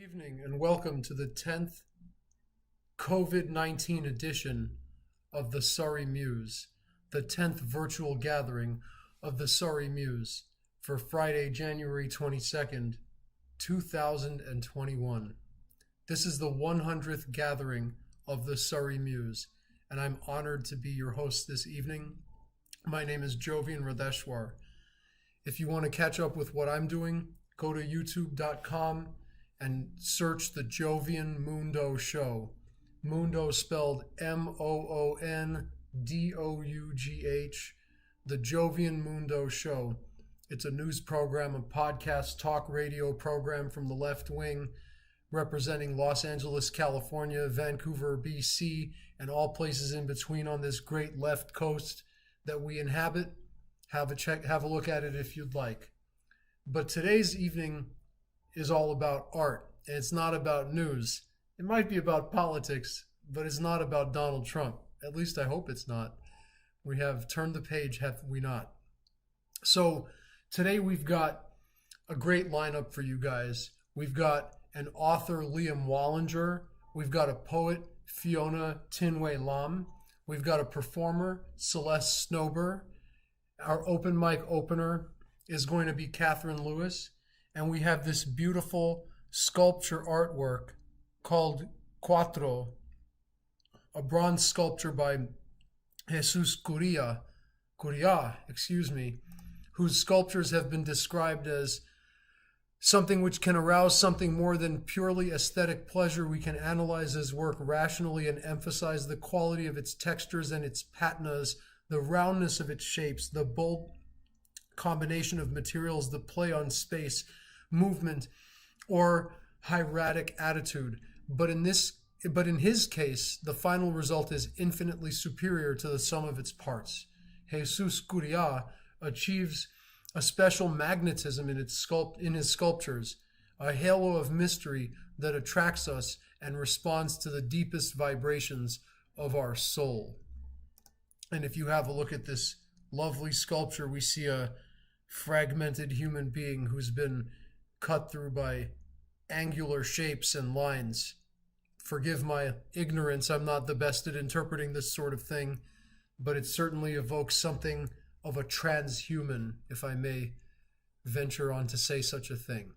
Evening and welcome to the 10th COVID-19 edition of the Surrey Muse, the 10th virtual gathering of the Surrey Muse for Friday, January 22nd, 2021. This is the 100th gathering of the Surrey Muse, and I'm honored to be your host this evening. My name is Jovian Radheshwar. If you want to catch up with what I'm doing, go to youtube.com and search the Jovian Mundo Show. Mundo spelled Moondouh, the Jovian Mundo Show. It's a news program, a podcast, talk radio program from the left wing, representing Los Angeles, California, Vancouver, BC, and all places in between on this great left coast that we inhabit. Have a look at it if you'd like. But today's evening is all about art, and it's not about news. It might be about politics, but it's not about Donald Trump. At least I hope it's not. We have turned the page, have we not? So today we've got a great lineup for you guys. We've got an author, Liam Wallinger. We've got a poet, Fiona Tinwei Lam. We've got a performer, Celeste Snowber. Our open mic opener is going to be Katherine Lewis. And we have this beautiful sculpture artwork called Cuatro, a bronze sculpture by Jesus Curia, whose sculptures have been described as something which can arouse something more than purely aesthetic pleasure. We can analyze his work rationally and emphasize the quality of its textures and its patinas, the roundness of its shapes, the bold combination of materials, the play on space, movement, or hieratic attitude. But in his case, the final result is infinitely superior to the sum of its parts. Jesus Curia achieves a special magnetism in his sculptures, a halo of mystery that attracts us and responds to the deepest vibrations of our soul. And if you have a look at this lovely sculpture, we see a fragmented human being who's been cut through by angular shapes and lines. Forgive my ignorance, I'm not the best at interpreting this sort of thing, but it certainly evokes something of a transhuman, if I may venture on to say such a thing.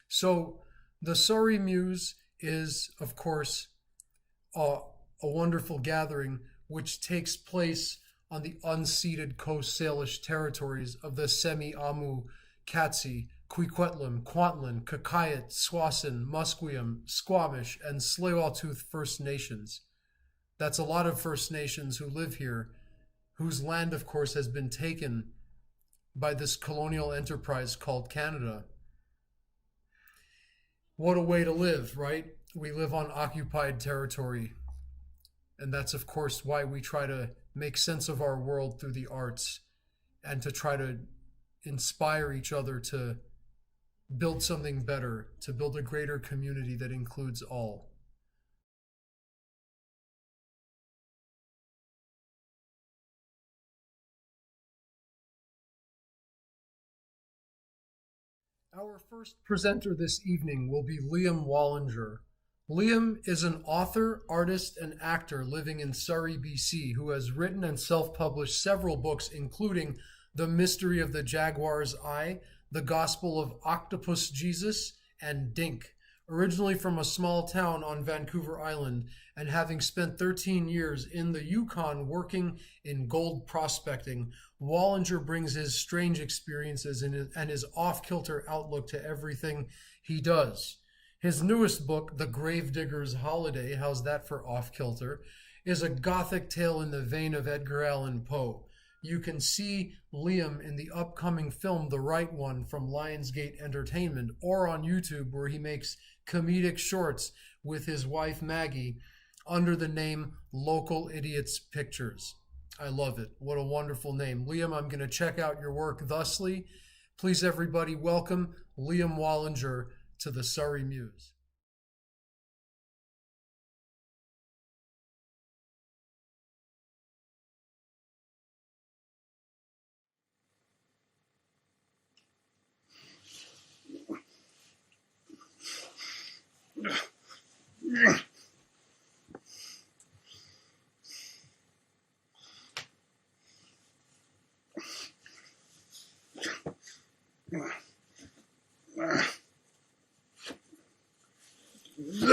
So the Surrey Muse is, of course, a wonderful gathering which takes place on the unceded Coast Salish territories of the Semi-Amu, Katsi, Kwikwetlam, Kwantlen, Kakayet, Swasin, Musqueam, Squamish, and Tsleil-Waututh First Nations. That's a lot of First Nations who live here, whose land, of course, has been taken by this colonial enterprise called Canada. What a way to live, right? We live on occupied territory. And that's, of course, why we try to make sense of our world through the arts and to try to inspire each other to build something better, to build a greater community that includes all. Our first presenter this evening will be Liam Wallinger. Liam is an author, artist, and actor living in Surrey, BC, who has written and self-published several books, including The Mystery of the Jaguar's Eye, The Gospel of Octopus Jesus, and Dink. Originally from a small town on Vancouver Island, and having spent 13 years in the Yukon working in gold prospecting, Wallinger brings his strange experiences and his off-kilter outlook to everything he does. His newest book, The Gravediggers Holiday, how's that for off-kilter, is a gothic tale in the vein of Edgar Allan Poe. You can see Liam in the upcoming film The Right One from Lionsgate Entertainment, or on YouTube where he makes comedic shorts with his wife Maggie under the name Local Idiots Pictures. I love it. What a wonderful name. Liam, I'm going to check out your work thusly. Please, everybody, welcome Liam Wallinger to the Surrey Muse.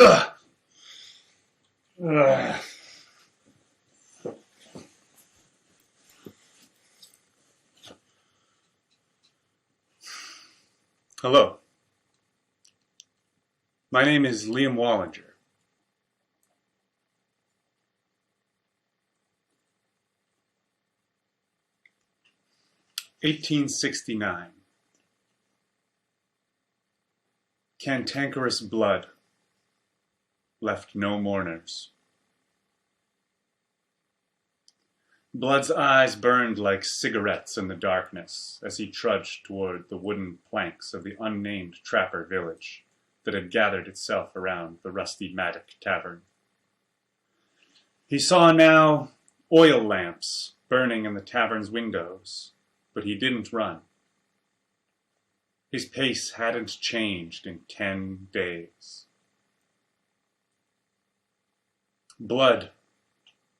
Ugh. Ugh. Hello. My name is Liam Wallinger. (1869). Cantankerous blood left no mourners. Blood's eyes burned like cigarettes in the darkness as he trudged toward the wooden planks of the unnamed trapper village that had gathered itself around the rusty Mattock Tavern. He saw now oil lamps burning in the tavern's windows, but he didn't run. His pace hadn't changed in 10 days. Blood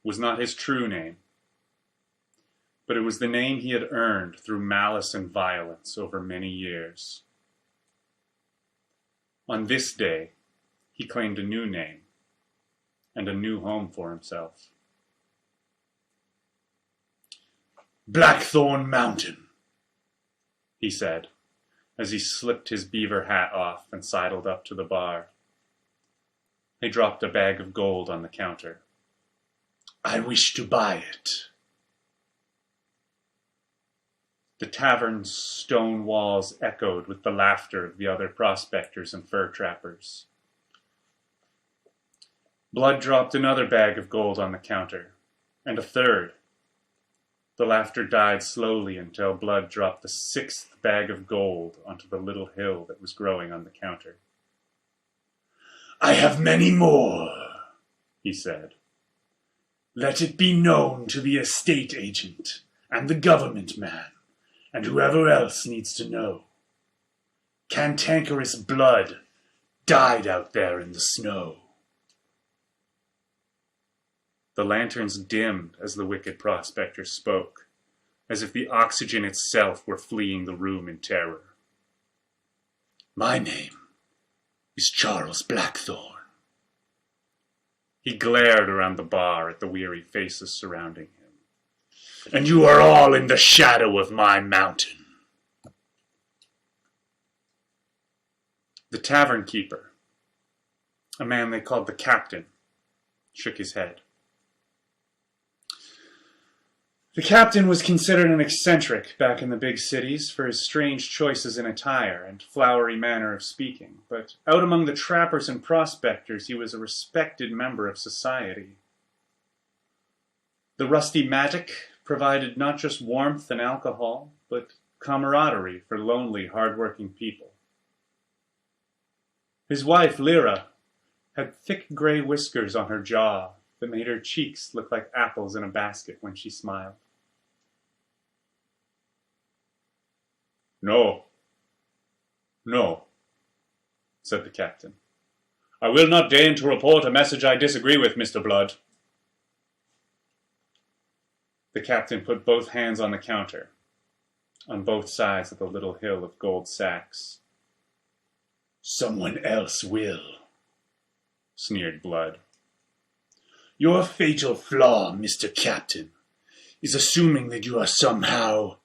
was not his true name, but it was the name he had earned through malice and violence over many years. On this day, he claimed a new name and a new home for himself. "Blackthorn Mountain," he said, as he slipped his beaver hat off and sidled up to the bar. He dropped a bag of gold on the counter. "I wish to buy it." The tavern's stone walls echoed with the laughter of the other prospectors and fur trappers. Blood dropped another bag of gold on the counter, and a third. The laughter died slowly until Blood dropped the 6th bag of gold onto the little hill that was growing on the counter. "I have many more," he said. "Let it be known to the estate agent and the government man and whoever else needs to know. Cantankerous blood died out there in the snow." The lanterns dimmed as the wicked prospector spoke, as if the oxygen itself were fleeing the room in terror. "My name is Charles Blackthorn." He glared around the bar at the weary faces surrounding him. "And you are all in the shadow of my mountain." The tavern keeper, a man they called the captain, shook his head. The captain was considered an eccentric back in the big cities for his strange choices in attire and flowery manner of speaking, but out among the trappers and prospectors he was a respected member of society. The rusty Mattock provided not just warmth and alcohol, but camaraderie for lonely, hard-working people. His wife, Lyra, had thick gray whiskers on her jaw that made her cheeks look like apples in a basket when she smiled. No, said the captain. "I will not deign to report a message I disagree with, Mr. Blood." The captain put both hands on the counter, on both sides of the little hill of gold sacks. "Someone else will," sneered Blood. "Your fatal flaw, Mr. Captain, is assuming that you are somehow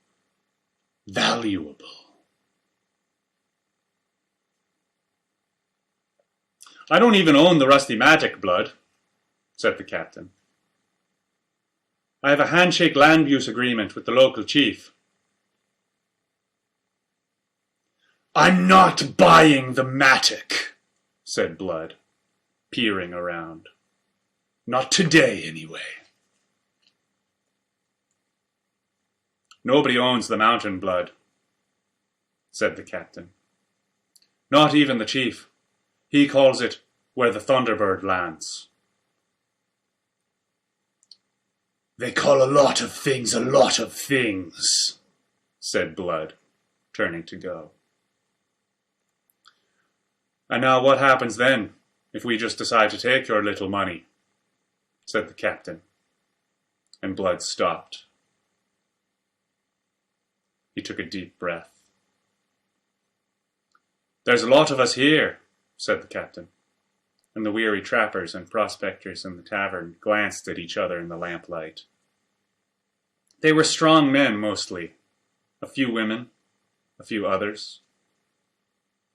valuable." "I don't even own the rusty Mattock, Blood," said the captain. "I have a handshake land use agreement with the local chief." "I'm not buying the Mattock," said Blood, peering around. "Not today, anyway." "Nobody owns the mountain, Blood," said the captain. "Not even the chief. He calls it where the Thunderbird lands." "They call a lot of things, said Blood, turning to go. "And now what happens then, if we just decide to take your little money?" said the captain, and Blood stopped. He took a deep breath. "There's a lot of us here," said the captain, and the weary trappers and prospectors in the tavern glanced at each other in the lamplight. They were strong men, mostly. A few women, a few others.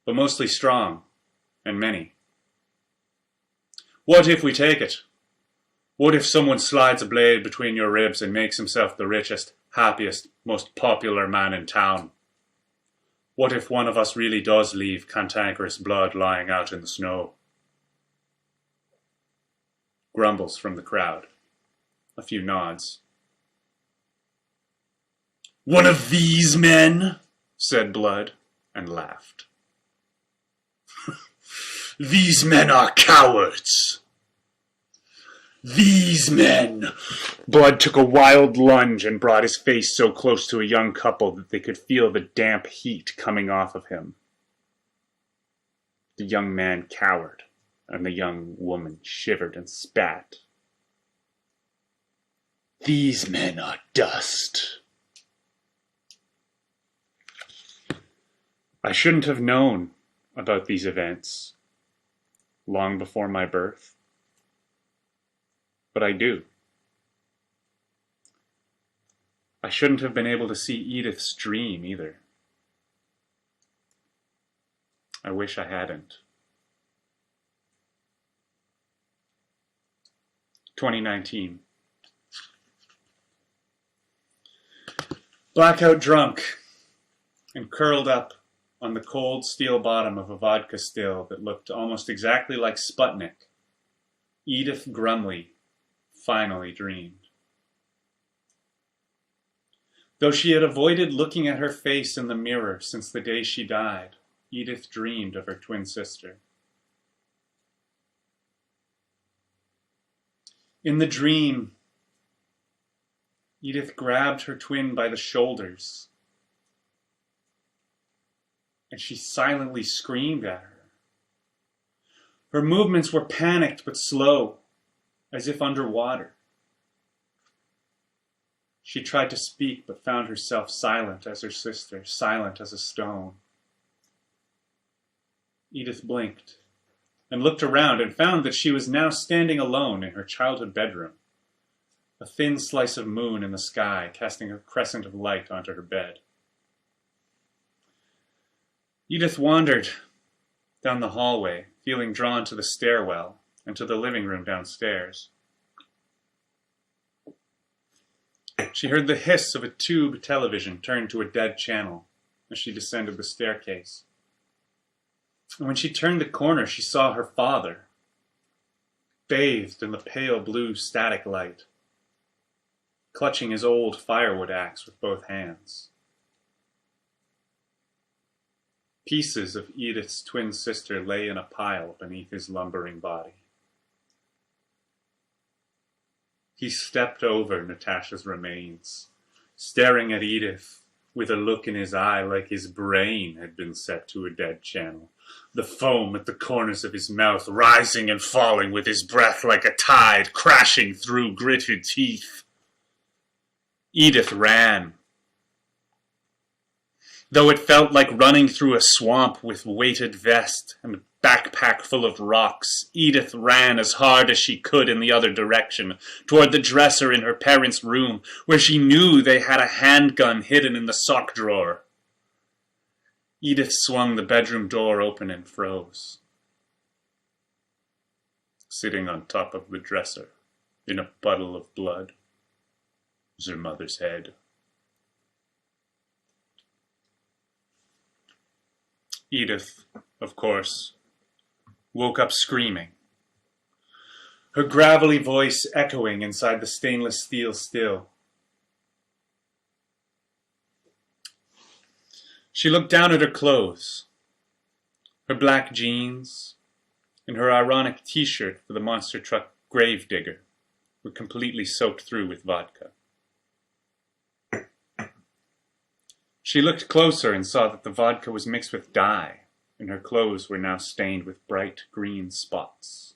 But mostly strong, and many. What if we take it? What if someone slides a blade between your ribs and makes himself the richest, happiest, most popular man in town? What if one of us really does leave cantankerous blood lying out in the snow? Grumbles from the crowd. A few nods. One of these men, said Blood, and laughed. These men are cowards. These men. Blood took a wild lunge and brought his face so close to a young couple that they could feel the damp heat coming off of him. The young man cowered, and the young woman shivered and spat. These men are dust. I shouldn't have known about these events long before my birth, but I do. I shouldn't have been able to see Edith's dream either. I wish I hadn't. 2019. Blackout drunk and curled up on the cold steel bottom of a vodka still that looked almost exactly like Sputnik, Edith Grumley finally dreamed. Though she had avoided looking at her face in the mirror since the day she died, Edith dreamed of her twin sister. In the dream, Edith grabbed her twin by the shoulders, and she silently screamed at her. Her movements were panicked but slow, as if underwater. She tried to speak but found herself silent as her sister, silent as a stone. Edith blinked and looked around and found that she was now standing alone in her childhood bedroom, a thin slice of moon in the sky casting a crescent of light onto her bed. Edith wandered down the hallway, feeling drawn to the stairwell and to the living room downstairs. She heard the hiss of a tube television turn to a dead channel as she descended the staircase. And when she turned the corner, she saw her father, bathed in the pale blue static light, clutching his old firewood axe with both hands. Pieces of Edith's twin sister lay in a pile beneath his lumbering body. He stepped over Natasha's remains, staring at Edith with a look in his eye like his brain had been set to a dead channel, the foam at the corners of his mouth rising and falling with his breath like a tide crashing through gritted teeth. Edith ran. Though it felt like running through a swamp with weighted vest and backpack full of rocks, Edith ran as hard as she could in the other direction, toward the dresser in her parents' room, where she knew they had a handgun hidden in the sock drawer. Edith swung the bedroom door open and froze. Sitting on top of the dresser, in a puddle of blood, was her mother's head. Edith, of course, woke up screaming, her gravelly voice echoing inside the stainless steel still. She looked down at her clothes, her black jeans, and her ironic t-shirt for the monster truck Gravedigger were completely soaked through with vodka. She looked closer and saw that the vodka was mixed with dye, and her clothes were now stained with bright green spots.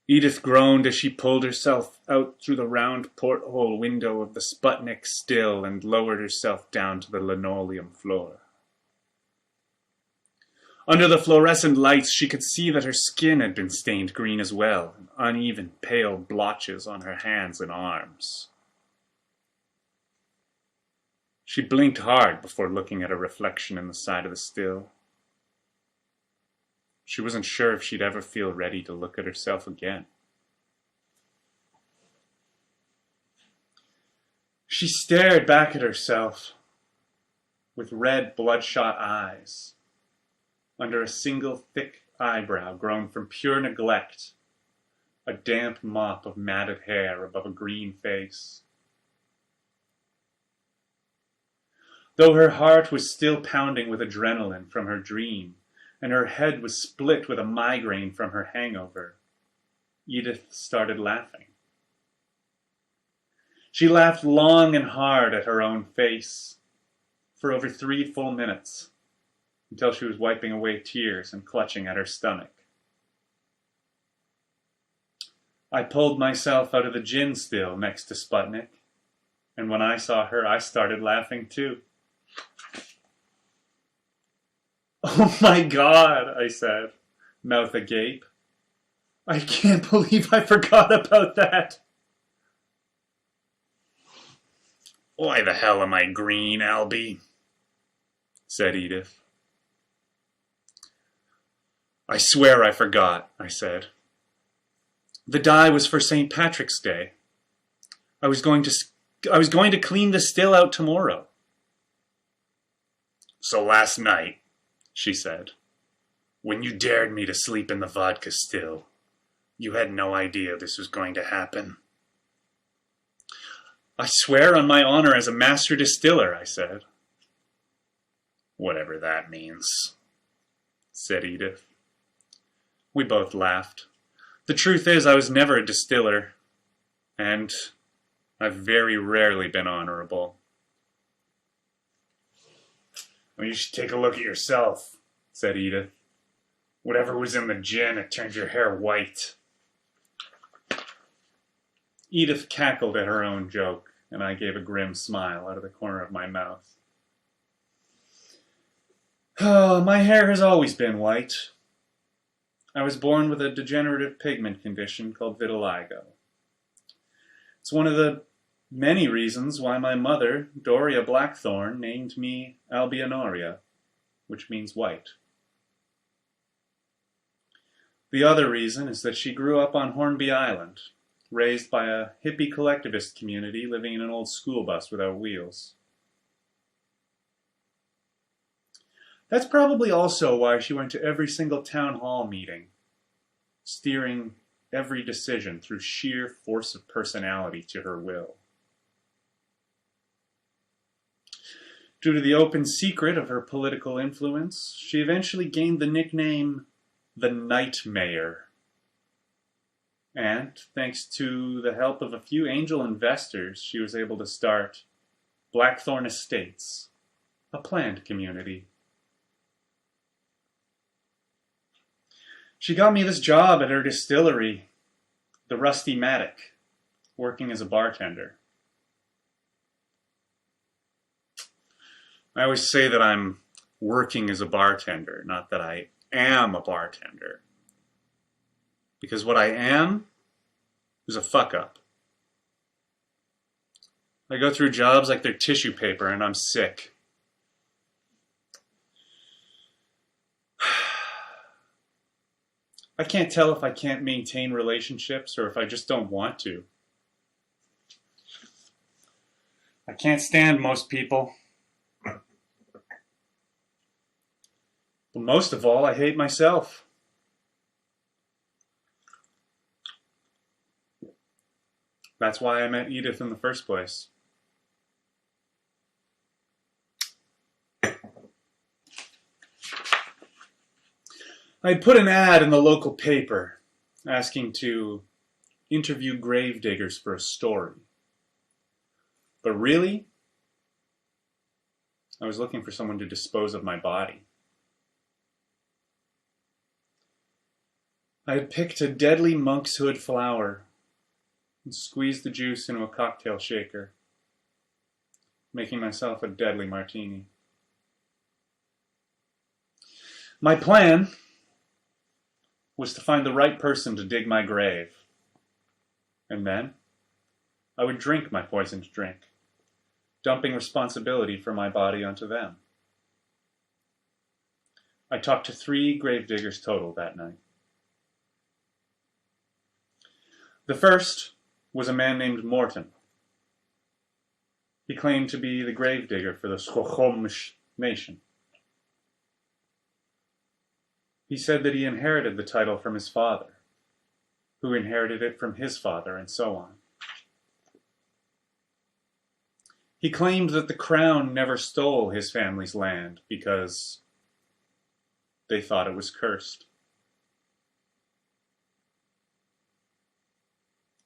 Edith groaned as she pulled herself out through the round porthole window of the Sputnik still and lowered herself down to the linoleum floor. Under the fluorescent lights, she could see that her skin had been stained green as well, and uneven, pale blotches on her hands and arms. She blinked hard before looking at a reflection in the side of the still. She wasn't sure if she'd ever feel ready to look at herself again. She stared back at herself with red, bloodshot eyes under a single thick eyebrow grown from pure neglect, a damp mop of matted hair above a green face. Though her heart was still pounding with adrenaline from her dream, and her head was split with a migraine from her hangover, Edith started laughing. She laughed long and hard at her own face, for over 3 full minutes, until she was wiping away tears and clutching at her stomach. I pulled myself out of the gin still next to Sputnik, and when I saw her, I started laughing too. "Oh my God," I said, mouth agape. "I can't believe I forgot about that." "Why the hell am I green, Albie?" said Edith. "I swear I forgot," I said. "The dye was for St. Patrick's Day. I was going to clean the still out tomorrow." "So last night," she said, "when you dared me to sleep in the vodka still, you had no idea this was going to happen?" "I swear on my honor as a master distiller," I said. "Whatever that means," said Edith. We both laughed. The truth is, I was never a distiller, and I've very rarely been honorable. "Well, you should take a look at yourself," said Edith. "Whatever was in the gin, it turned your hair white." Edith cackled at her own joke, and I gave a grim smile out of the corner of my mouth. "Oh, my hair has always been white. I was born with a degenerative pigment condition called vitiligo. It's one of the many reasons why my mother, Doria Blackthorne, named me Albionaria, which means white. The other reason is that she grew up on Hornby Island, raised by a hippie collectivist community living in an old school bus without wheels. That's probably also why she went to every single town hall meeting, steering every decision through sheer force of personality to her will. Due to the open secret of her political influence, she eventually gained the nickname the Night Mayor. And, thanks to the help of a few angel investors, she was able to start Blackthorne Estates, a planned community. She got me this job at her distillery, the Rusty Matic, working as a bartender. I always say that I'm working as a bartender, not that I am a bartender. Because what I am is a fuck-up. I go through jobs like they're tissue paper and I'm sick. I can't tell if I can't maintain relationships or if I just don't want to. I can't stand most people. But most of all, I hate myself. That's why I met Edith in the first place. I had put an ad in the local paper asking to interview gravediggers for a story. But really, I was looking for someone to dispose of my body. I had picked a deadly monk's hood flower and squeezed the juice into a cocktail shaker, making myself a deadly martini. My plan was to find the right person to dig my grave. And then I would drink my poisoned drink, dumping responsibility for my body onto them. I talked to 3 gravediggers total that night. The first was a man named Morton. He claimed to be the gravedigger for the Squamish Nation. He said that he inherited the title from his father, who inherited it from his father, and so on. He claimed that the crown never stole his family's land because they thought it was cursed.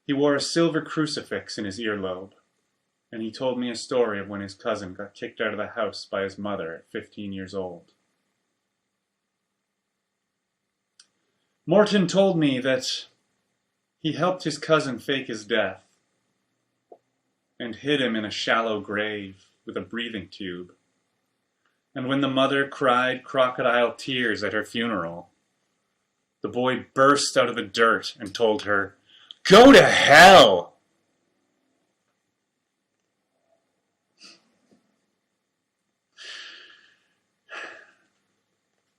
He wore a silver crucifix in his earlobe, and he told me a story of when his cousin got kicked out of the house by his mother at 15 years old. Morton told me that he helped his cousin fake his death and hid him in a shallow grave with a breathing tube. And when the mother cried crocodile tears at her funeral, the boy burst out of the dirt and told her, "Go to hell!"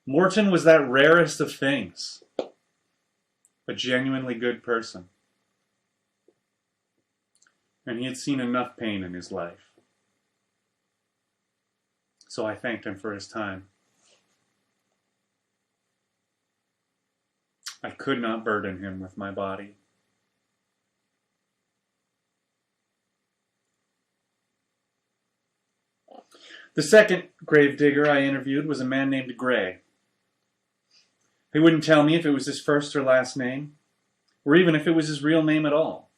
Morton was that rarest of things, a genuinely good person. And he had seen enough pain in his life. So I thanked him for his time. I could not burden him with my body. The second gravedigger I interviewed was a man named Gray. He wouldn't tell me if it was his first or last name, or even if it was his real name at all.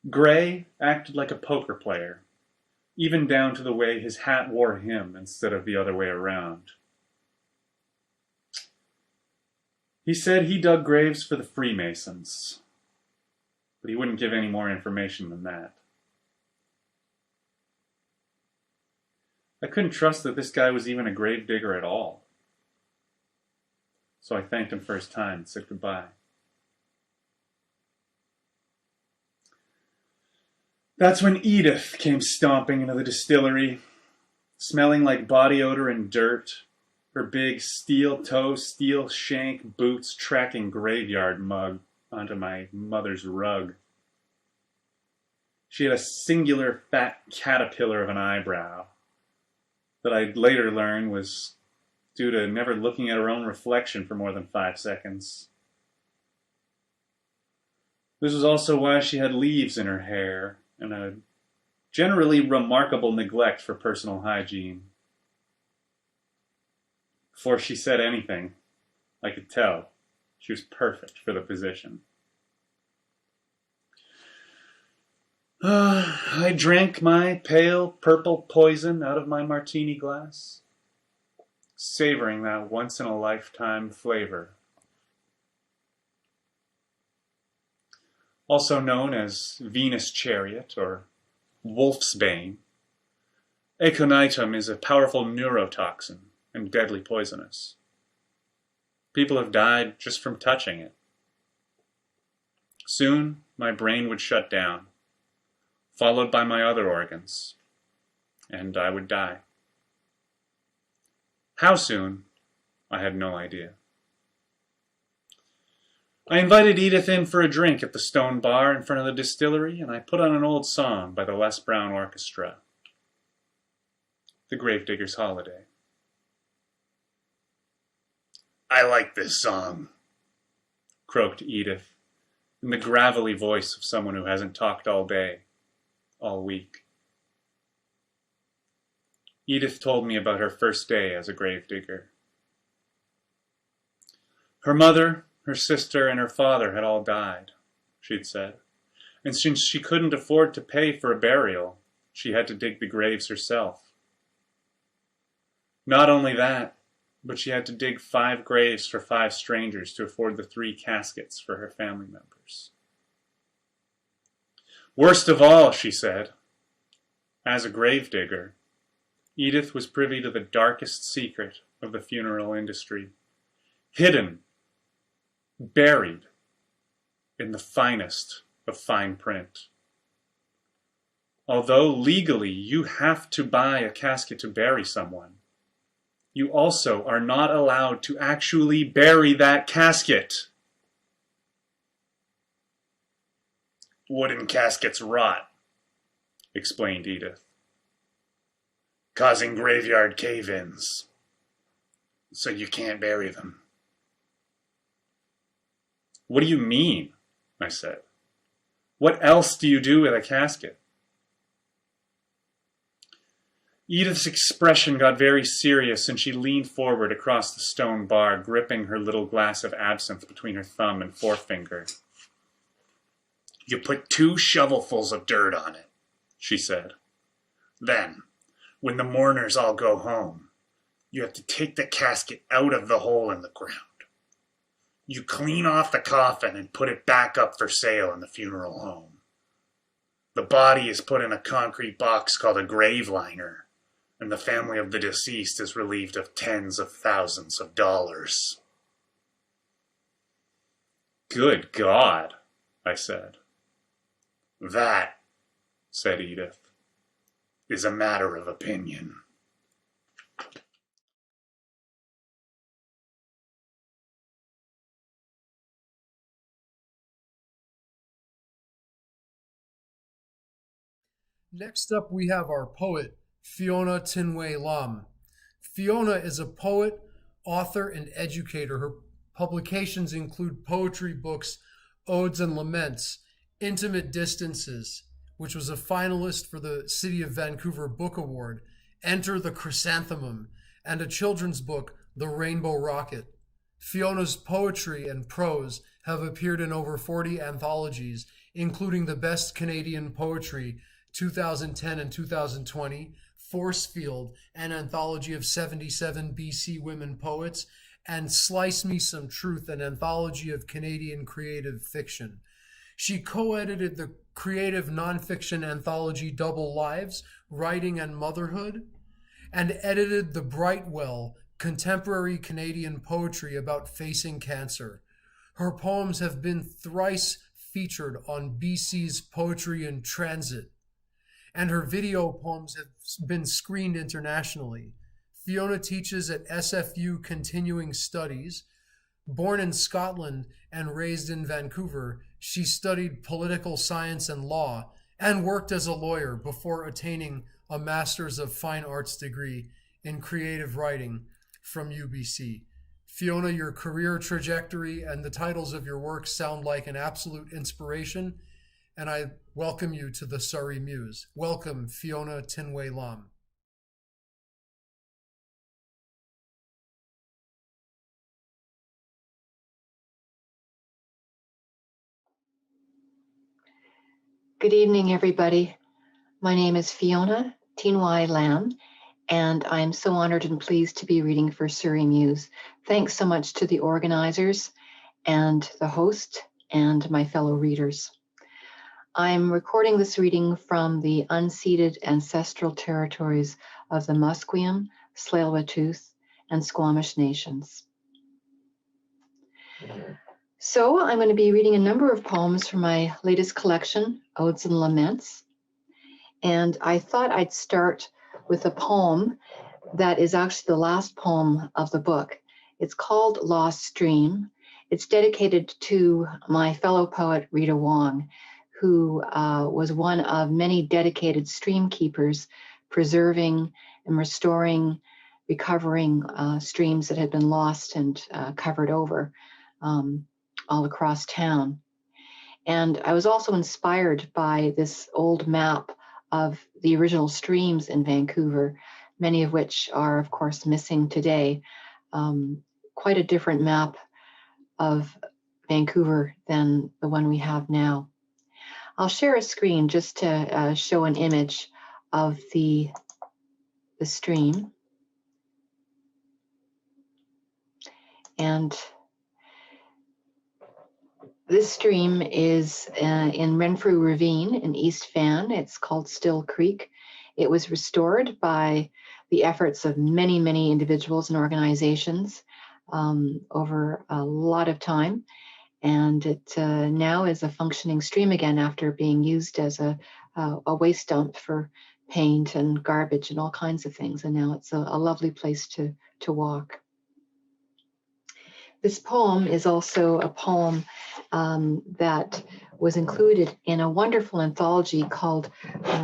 Gray acted like a poker player, even down to the way his hat wore him instead of the other way around. He said he dug graves for the Freemasons, but he wouldn't give any more information than that. I couldn't trust that this guy was even a gravedigger at all. So I thanked him for his time and said goodbye. That's when Edith came stomping into the distillery, smelling like body odor and dirt, her big steel-toe, steel-shank boots tracking graveyard mug onto my mother's rug. She had a singular fat caterpillar of an eyebrow that I'd later learn was due to never looking at her own reflection for more than 5 seconds. This was also why she had leaves in her hair and a generally remarkable neglect for personal hygiene. Before she said anything, I could tell she was perfect for the position. I drank my pale purple poison out of my martini glass, savoring that once-in-a-lifetime flavor. Also known as Venus Chariot or Wolf's Bane, aconitum is a powerful neurotoxin and deadly poisonous. People have died just from touching it. Soon, my brain would shut down, followed by my other organs, and I would die. How soon? I had no idea. I invited Edith in for a drink at the stone bar in front of the distillery, and I put on an old song by the Les Brown Orchestra, The Gravediggers' Holiday. "I like this song," croaked Edith, in the gravelly voice of someone who hasn't talked all day, all week. Edith told me about her first day as a gravedigger. Her mother, her sister, and her father had all died, she'd said, and since she couldn't afford to pay for a burial, she had to dig the graves herself. Not only that, but she had to dig 5 graves for 5 strangers to afford the 3 caskets for her family members. Worst of all, she said, as a gravedigger, Edith was privy to the darkest secret of the funeral industry, hidden, buried in the finest of fine print. Although legally you have to buy a casket to bury someone, you also are not allowed to actually bury that casket. Wooden caskets rot, explained Edith, causing graveyard cave-ins, so you can't bury them. What do you mean? I said. What else do you do with a casket? Edith's expression got very serious, and she leaned forward across the stone bar, gripping her little glass of absinthe between her thumb and forefinger. You put 2 shovelfuls of dirt on it, she said. Then, when the mourners all go home, you have to take the casket out of the hole in the ground. You clean off the coffin and put it back up for sale in the funeral home. The body is put in a concrete box called a grave liner, and the family of the deceased is relieved of tens of thousands of dollars. Good God, I said. That, said Edith, is a matter of opinion. Next up, we have our poet, Fiona Tinwei Lam. Fiona is a poet, author, and educator. Her publications include poetry books, Odes and Laments, Intimate Distances, which was a finalist for the City of Vancouver Book Award, Enter the Chrysanthemum, and a children's book, The Rainbow Rocket. Fiona's poetry and prose have appeared in over 40 anthologies, including The Best Canadian Poetry, 2010 and 2020, Forcefield, an anthology of 77 BC women poets, and Slice Me Some Truth, an anthology of Canadian creative fiction. She co-edited the creative nonfiction anthology Double Lives, Writing and Motherhood, and edited the Brightwell, contemporary Canadian poetry about facing cancer. Her poems have been thrice featured on BC's Poetry in Transit, and her video poems have been screened internationally. Fiona teaches at SFU Continuing Studies. Born in Scotland and raised in Vancouver, she studied political science and law and worked as a lawyer before attaining a Master's of Fine Arts degree in creative writing from UBC. Fiona, your career trajectory and the titles of your works sound like an absolute inspiration, and I welcome you to the Surrey Muse. Welcome, Fiona Tinwei Lam. Good evening, everybody. My name is Fiona Tinwei Lam, and I'm so honored and pleased to be reading for Surrey Muse. Thanks so much to the organizers and the host and my fellow readers. I'm recording this reading from the unceded ancestral territories of the Musqueam, Tsleil-Waututh, and Squamish nations. So I'm going to be reading a number of poems from my latest collection, Odes and Laments. And I thought I'd start with a poem that is actually the last poem of the book. It's called Lost Stream. It's dedicated to my fellow poet, Rita Wong, who was one of many dedicated stream keepers, preserving and restoring, recovering streams that had been lost and covered over all across town. And I was also inspired by this old map of the original streams in Vancouver, many of which are, of course, missing today. Quite a different map of Vancouver than the one we have now. I'll share a screen just to show an image of the stream. And this stream is in Renfrew Ravine in East Van. It's called Still Creek. It was restored by the efforts of many, many individuals and organizations over a lot of time. And it now is a functioning stream again after being used as a waste dump for paint and garbage and all kinds of things. And now it's a lovely place to walk. This poem is also a poem that was included in a wonderful anthology called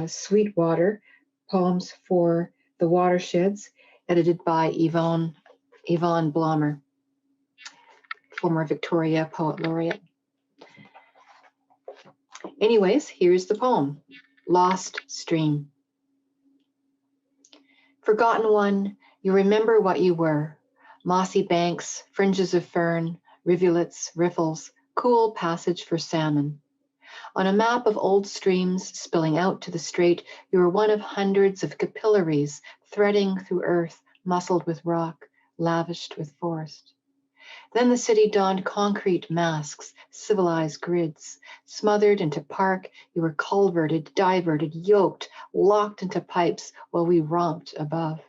Sweetwater, Poems for the Watersheds, edited by Yvonne Blommer, former Victoria Poet Laureate. Anyways, here's the poem, Lost Stream. Forgotten one, you remember what you were. Mossy banks, fringes of fern, rivulets, riffles, cool passage for salmon. On a map of old streams spilling out to the strait, you were one of hundreds of capillaries threading through earth, muscled with rock, lavished with forest. Then the city donned concrete masks, civilized grids. Smothered into park, you were culverted, diverted, yoked, locked into pipes while we romped above.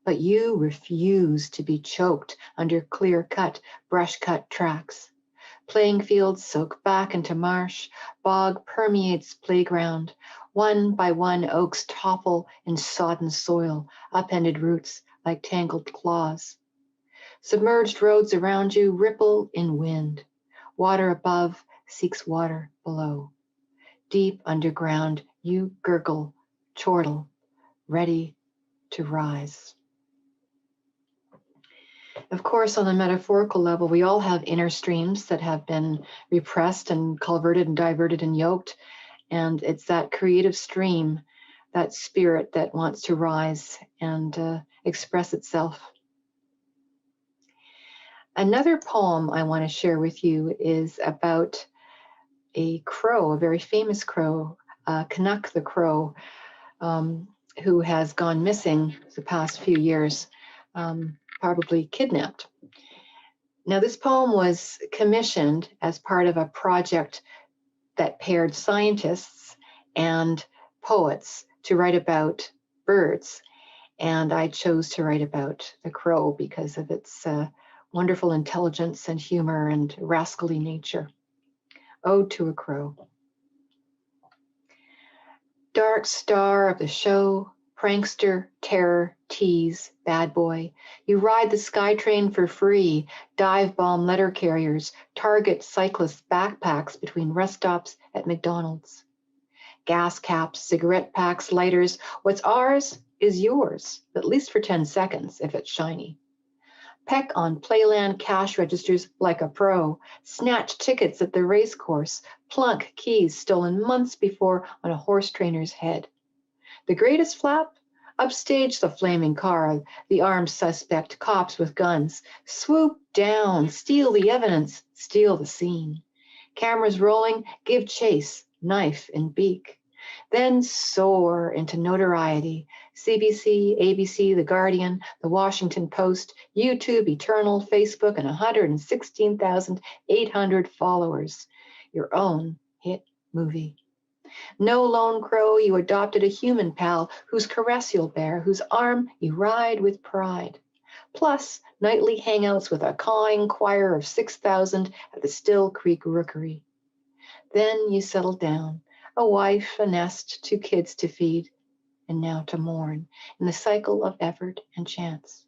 But you refused to be choked under clear-cut, brush-cut tracks. Playing fields soak back into marsh, bog permeates playground. One by one oaks topple in sodden soil, upended roots like tangled claws. Submerged roads around you ripple in wind. Water above seeks water below. Deep underground, you gurgle, chortle, ready to rise. Of course, on a metaphorical level, we all have inner streams that have been repressed and culverted and diverted and yoked. And it's that creative stream, that spirit that wants to rise and express itself. Another poem I want to share with you is about a crow, a very famous crow, Canuck the crow, who has gone missing the past few years. Probably kidnapped. Now, this poem was commissioned as part of a project that paired scientists and poets to write about birds. And I chose to write about the crow because of its wonderful intelligence and humor and rascally nature. Ode to a Crow. Dark star of the show, prankster, terror, tease, bad boy. You ride the SkyTrain for free, dive bomb letter carriers, target cyclists' backpacks between rest stops at McDonald's. Gas caps, cigarette packs, lighters. What's ours is yours, at least for 10 seconds if it's shiny. Peck on Playland cash registers like a pro, snatch tickets at the race course, plunk keys stolen months before on a horse trainer's head. The greatest flap? Upstage the flaming car, the armed suspect, cops with guns. Swoop down, steal the evidence, steal the scene. Cameras rolling, give chase, knife in beak. Then soar into notoriety. CBC, ABC, The Guardian, The Washington Post, YouTube, Eternal, Facebook, and 116,800 followers. Your own hit movie. No lone crow, you adopted a human pal whose caress you'll bear, whose arm you ride with pride. Plus, nightly hangouts with a cawing choir of 6,000 at the Still Creek Rookery. Then you settled down, a wife, a nest, 2 kids to feed, and now to mourn in the cycle of effort and chance.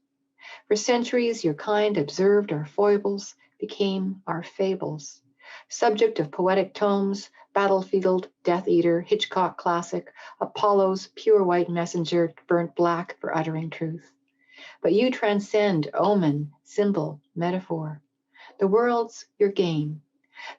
For centuries, your kind observed our foibles, became our fables. Subject of poetic tomes, Battlefield, Death Eater, Hitchcock classic, Apollo's pure white messenger burnt black for uttering truth. But you transcend omen, symbol, metaphor. The world's your game.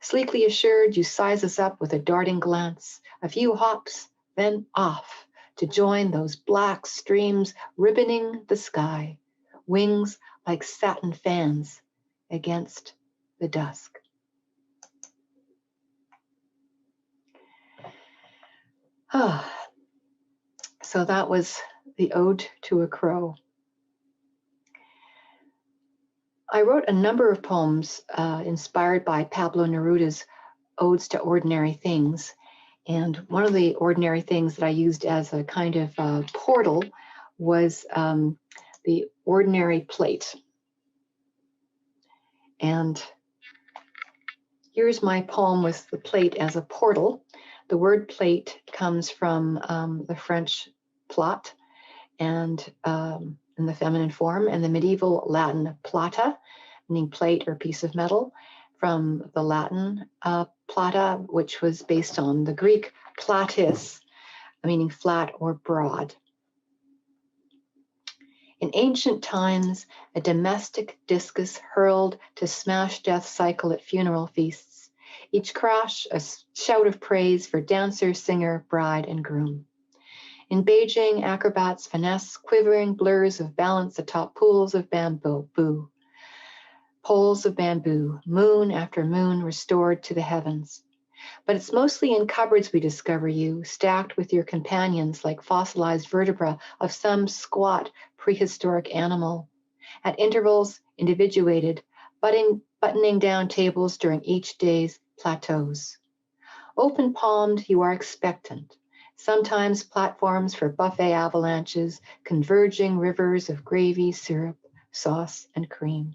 Sleekly assured, you size us up with a darting glance, a few hops, then off to join those black streams ribboning the sky, wings like satin fans against the dusk. So that was the Ode to a Crow. I wrote a number of poems inspired by Pablo Neruda's Odes to Ordinary Things, And one of the ordinary things that I used as a kind of portal was the ordinary plate. And here's my poem with the plate as a portal. The word plate comes from the French plate, and in the feminine form, and the medieval Latin plata, meaning plate or piece of metal, from the Latin plata, which was based on the Greek platis, meaning flat or broad. In ancient times, a domestic discus hurled to smash death cycle at funeral feasts, each crash a shout of praise for dancer, singer, bride, and groom. In Beijing, acrobats finesse quivering blurs of balance atop pools of bamboo, poles of bamboo, moon after moon restored to the heavens. But it's mostly in cupboards we discover you, stacked with your companions like fossilized vertebra of some squat prehistoric animal. At intervals, individuated, buttoning down tables during each day's plateaus. Open-palmed, you are expectant. Sometimes platforms for buffet avalanches, converging rivers of gravy, syrup, sauce, and cream.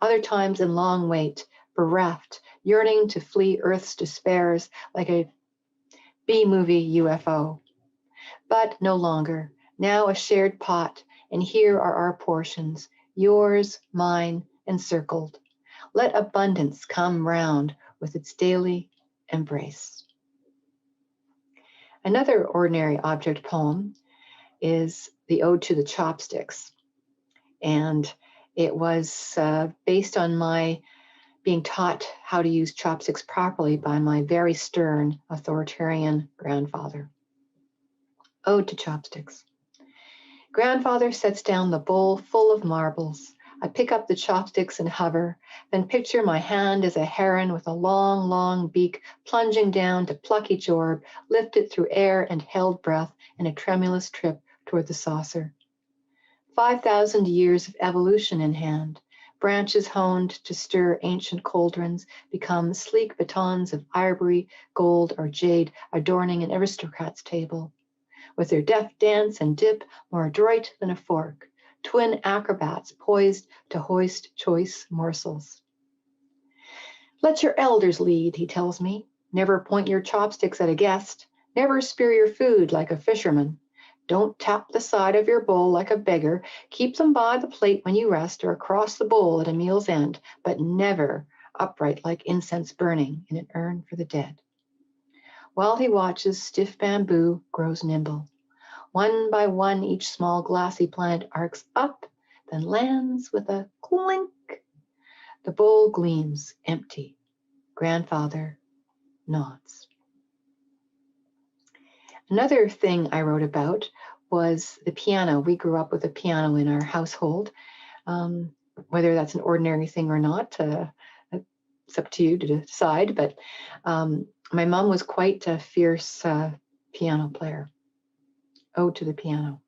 Other times in long wait, bereft, yearning to flee Earth's despairs like a B-movie UFO. But no longer, now a shared pot, and here are our portions, yours, mine, encircled. Let abundance come round with its daily embrace. Another ordinary object poem is the Ode to the Chopsticks. And it was based on my being taught how to use chopsticks properly by my very stern, authoritarian grandfather. Ode to Chopsticks. Grandfather sets down the bowl full of marbles. I pick up the chopsticks and hover, then picture my hand as a heron with a long, long beak plunging down to pluck each orb, lift it through air and held breath in a tremulous trip toward the saucer. 5,000 years of evolution in hand, branches honed to stir ancient cauldrons, become sleek batons of ivory, gold, or jade adorning an aristocrat's table. With their deft dance and dip more adroit than a fork, twin acrobats poised to hoist choice morsels. Let your elders lead, he tells me. Never point your chopsticks at a guest. Never spear your food like a fisherman. Don't tap the side of your bowl like a beggar. Keep them by the plate when you rest or across the bowl at a meal's end, but never upright like incense burning in an urn for the dead. While he watches, stiff bamboo grows nimble. One by one, each small glassy plant arcs up, then lands with a clink. The bowl gleams empty. Grandfather nods. Another thing I wrote about was the piano. We grew up with a piano in our household. Whether that's an ordinary thing or not, it's up to you to decide. But my mom was quite a fierce piano player. Ode to the Piano.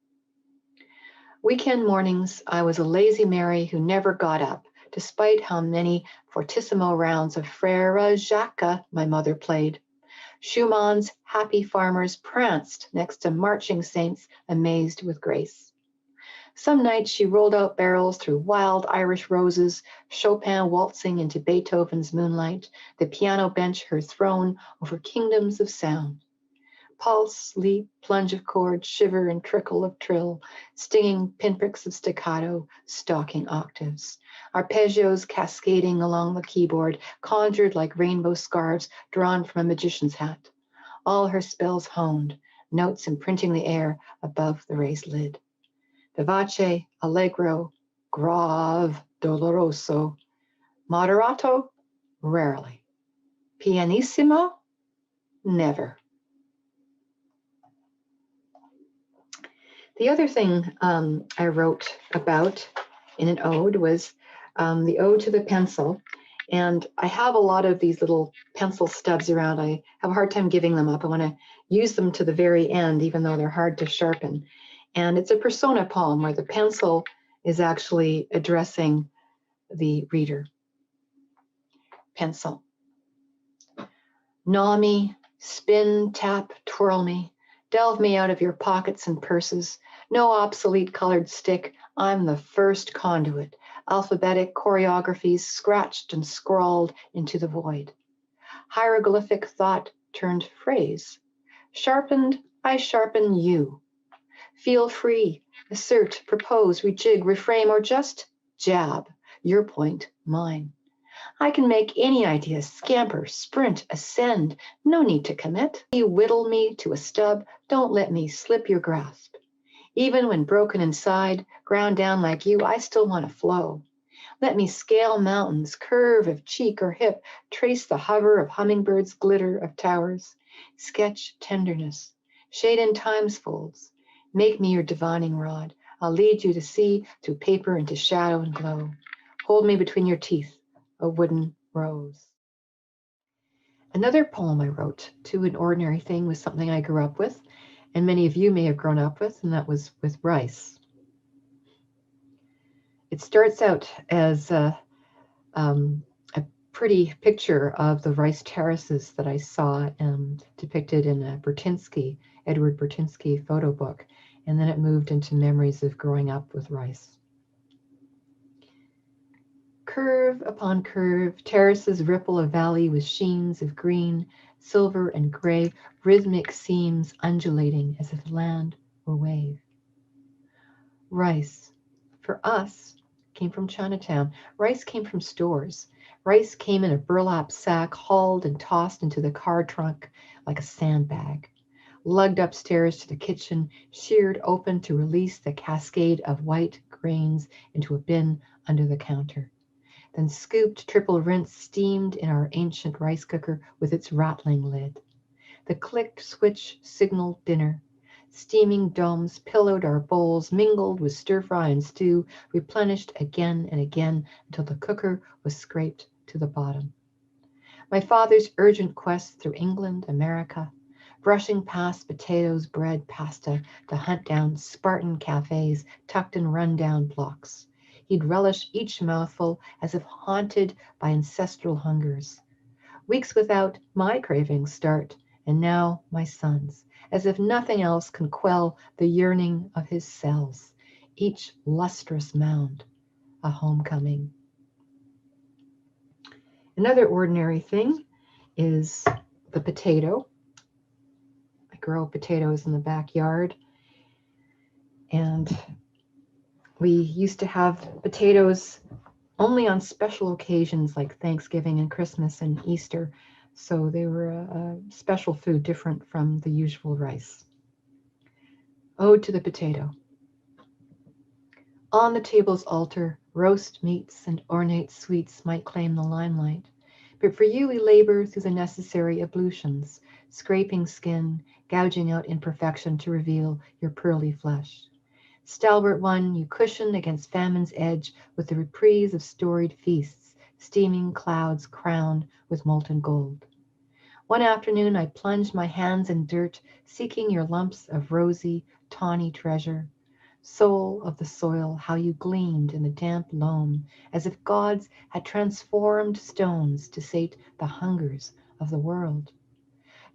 Weekend mornings, I was a lazy Mary who never got up, despite how many fortissimo rounds of Frere Jacques my mother played. Schumann's Happy Farmers pranced next to marching saints amazed with grace. Some nights she rolled out barrels through wild Irish roses, Chopin waltzing into Beethoven's moonlight, the piano bench her throne over kingdoms of sound. Pulse, leap, plunge of chord, shiver and trickle of trill, stinging pinpricks of staccato, stalking octaves. Arpeggios cascading along the keyboard, conjured like rainbow scarves drawn from a magician's hat. All her spells honed, notes imprinting the air above the raised lid. Vivace, allegro, grave, doloroso. Moderato, rarely. Pianissimo, never. The other thing I wrote about in an ode was the ode to the pencil. And I have a lot of these little pencil stubs around. I have a hard time giving them up. I want to use them to the very end, even though they're hard to sharpen. And it's a persona poem where the pencil is actually addressing the reader. Pencil. Gnaw me, Spin, tap, twirl me. Delve me out of your pockets and purses. No obsolete colored stick. I'm the first conduit. Alphabetic choreographies scratched and scrawled into the void. Hieroglyphic thought turned phrase. Sharpened, I sharpen you. Feel free. Assert, propose, rejig, reframe, or just jab. Your point, mine. I can make any idea scamper, sprint, ascend. No need to commit. You whittle me to a stub. Don't let me slip your grasp. Even when broken inside, ground down like you, I still want to flow. Let me scale mountains, curve of cheek or hip, trace the hover of hummingbirds, glitter of towers. Sketch tenderness, shade in time's folds. Make me your divining rod. I'll lead you to see, through paper into shadow and glow. Hold me between your teeth, a wooden rose. Another poem I wrote, To an Ordinary Thing, was something I grew up with, and many of you may have grown up with, and that was with rice. It starts out as a pretty picture of the rice terraces that I saw depicted in a Edward Bertinsky photo book, and then it moved into memories of growing up with rice. Curve upon curve, terraces ripple a valley with sheens of green, silver, and gray, rhythmic seams undulating as if land were wave. Rice, for us, came from Chinatown. Rice came from stores. Rice came in a burlap sack, hauled and tossed into the car trunk like a sandbag. Lugged upstairs to the kitchen, sheared open to release the cascade of white grains into a bin under the counter. Then scooped, triple rinsed, steamed in our ancient rice cooker with its rattling lid. The clicked switch signaled dinner. Steaming domes pillowed our bowls, mingled with stir-fry and stew, replenished again and again until the cooker was scraped to the bottom. My father's urgent quest through England, America, brushing past potatoes, bread, pasta, to hunt down Spartan cafes tucked in rundown blocks. He'd relish each mouthful as if haunted by ancestral hungers. Weeks without my cravings start, and now my son's, as if nothing else can quell the yearning of his cells, each lustrous mound, a homecoming. Another ordinary thing is the potato. I grow potatoes in the backyard, and we used to have potatoes only on special occasions like Thanksgiving and Christmas and Easter. So they were a special food different from the usual rice. Ode to the potato. On the table's altar, roast meats and ornate sweets might claim the limelight. But for you we labor through the necessary ablutions, scraping skin, gouging out imperfection to reveal your pearly flesh. Stalwart one, you cushion against famine's edge with the reprise of storied feasts, steaming clouds crowned with molten gold. One afternoon I plunged my hands in dirt, seeking your lumps of rosy, tawny treasure. Soul of the soil, how you gleamed in the damp loam, as if gods had transformed stones to sate the hungers of the world.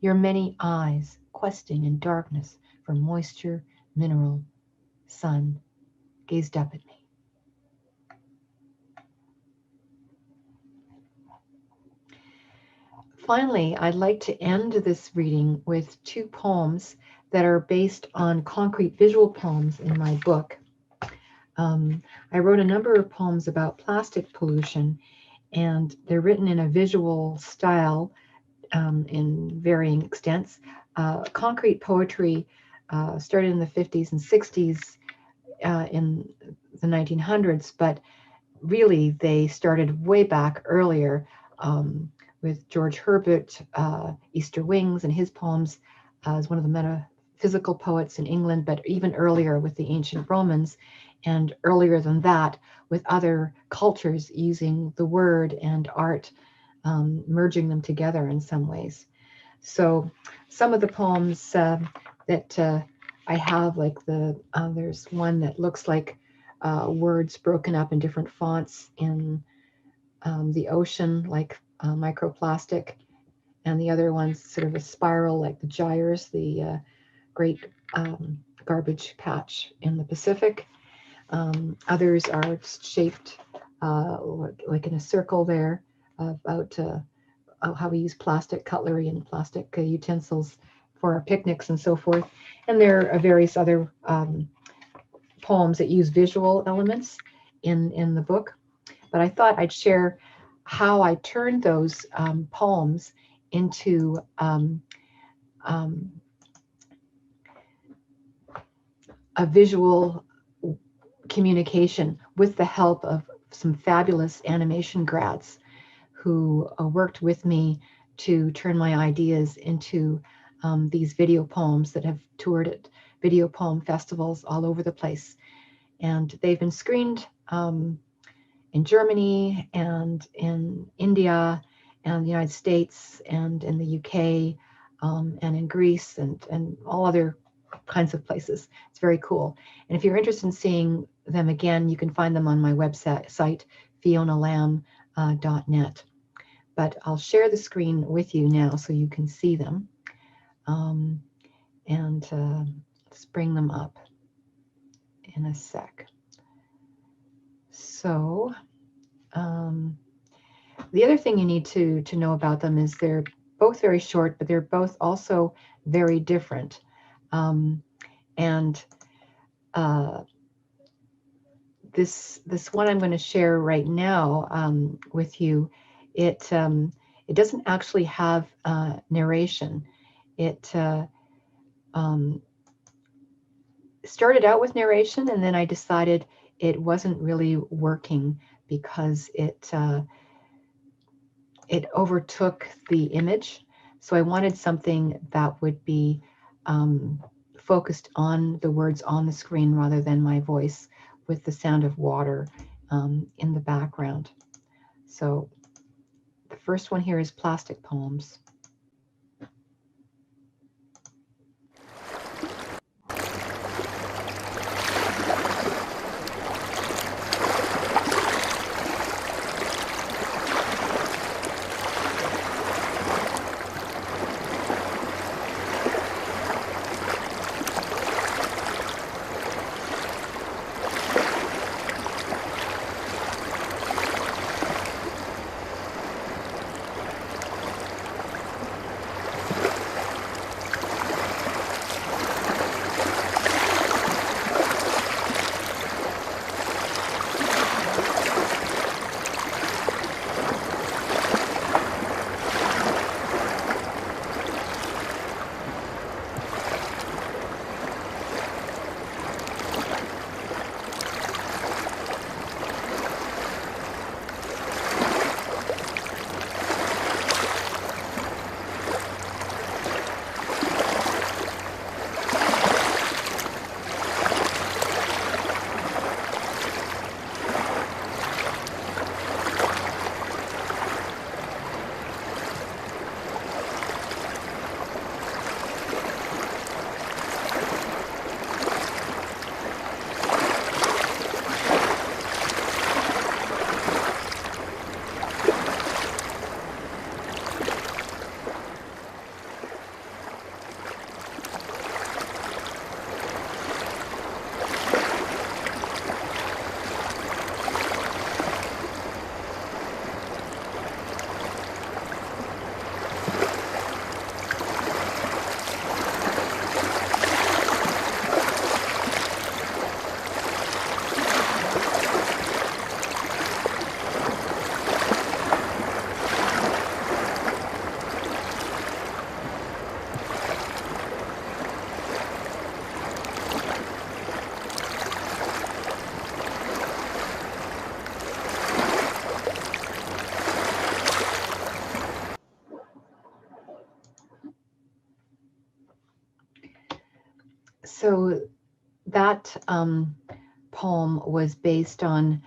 Your many eyes, questing in darkness for moisture, mineral, sun, gazed up at me. Finally, I'd like to end this reading with two poems that are based on concrete visual poems in my book. I wrote a number of poems about plastic pollution, and they're written in a visual style in varying extents. Concrete poetry started in the 50s and 60s in the 1900s, but really they started way back earlier with George Herbert, Easter Wings, and his poems as one of the metaphysical poets in England, but even earlier with the ancient Romans, and earlier than that with other cultures using the word and art, merging them together in some ways. So some of the poems that I have, like there's one that looks like words broken up in different fonts in the ocean, like microplastic. and the other one's sort of a spiral like the gyres, the great garbage patch in the Pacific. Others are shaped like in a circle there about how we use plastic cutlery and plastic utensils for our picnics and so forth. And there are various other poems that use visual elements in the book. But I thought I'd share how I turned those poems into a visual communication with the help of some fabulous animation grads who worked with me to turn my ideas into these video poems that have toured at video poem festivals all over the place. And they've been screened in Germany and in India and the United States and in the UK and in Greece and all other kinds of places. It's very cool. And if you're interested in seeing them again, you can find them on my website, fionalam.net. But I'll share the screen with you now so you can see them. And let's bring them up in a sec. So the other thing you need to know about them is they're both very short, but they're both also very different. This one I'm going to share right now with you, it doesn't actually have narration. It started out with narration, and then I decided it wasn't really working because it overtook the image. So I wanted something that would be focused on the words on the screen rather than my voice with the sound of water in the background. So the first one here is Plastic Poems. So that poem was based on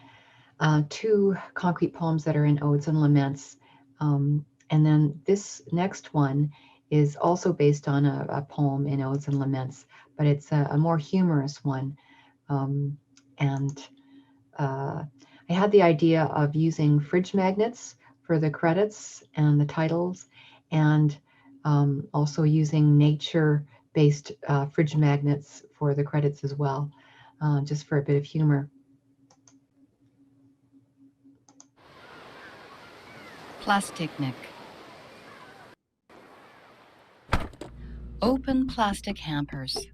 two concrete poems that are in Odes and Laments. And then this next one is also based on a poem in Odes and Laments, but it's a more humorous one. I had the idea of using fridge magnets for the credits and the titles, and also using nature-based fridge magnets for the credits as well, just for a bit of humor. Plasticnik. Open plastic hampers.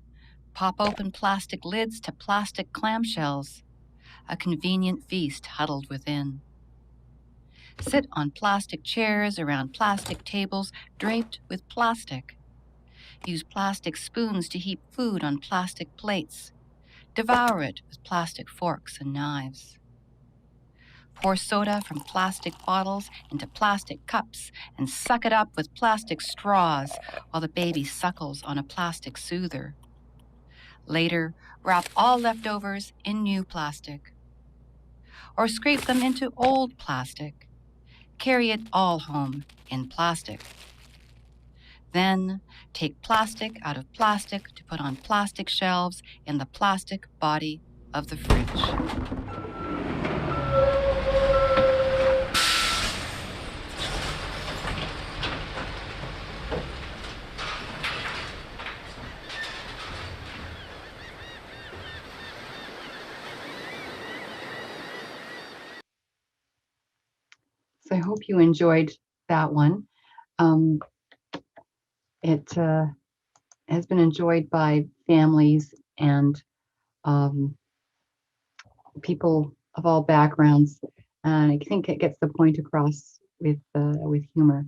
Pop open plastic lids to plastic clamshells. A convenient feast huddled within. Sit on plastic chairs around plastic tables draped with plastic. Use plastic spoons to heap food on plastic plates. Devour it with plastic forks and knives. Pour soda from plastic bottles into plastic cups and suck it up with plastic straws while the baby suckles on a plastic soother. Later, wrap all leftovers in new plastic. Or scrape them into old plastic. Carry it all home in plastic. Then, take plastic out of plastic to put on plastic shelves in the plastic body of the fridge. So I hope you enjoyed that one. It has been enjoyed by families and people of all backgrounds, and I think it gets the point across with humor.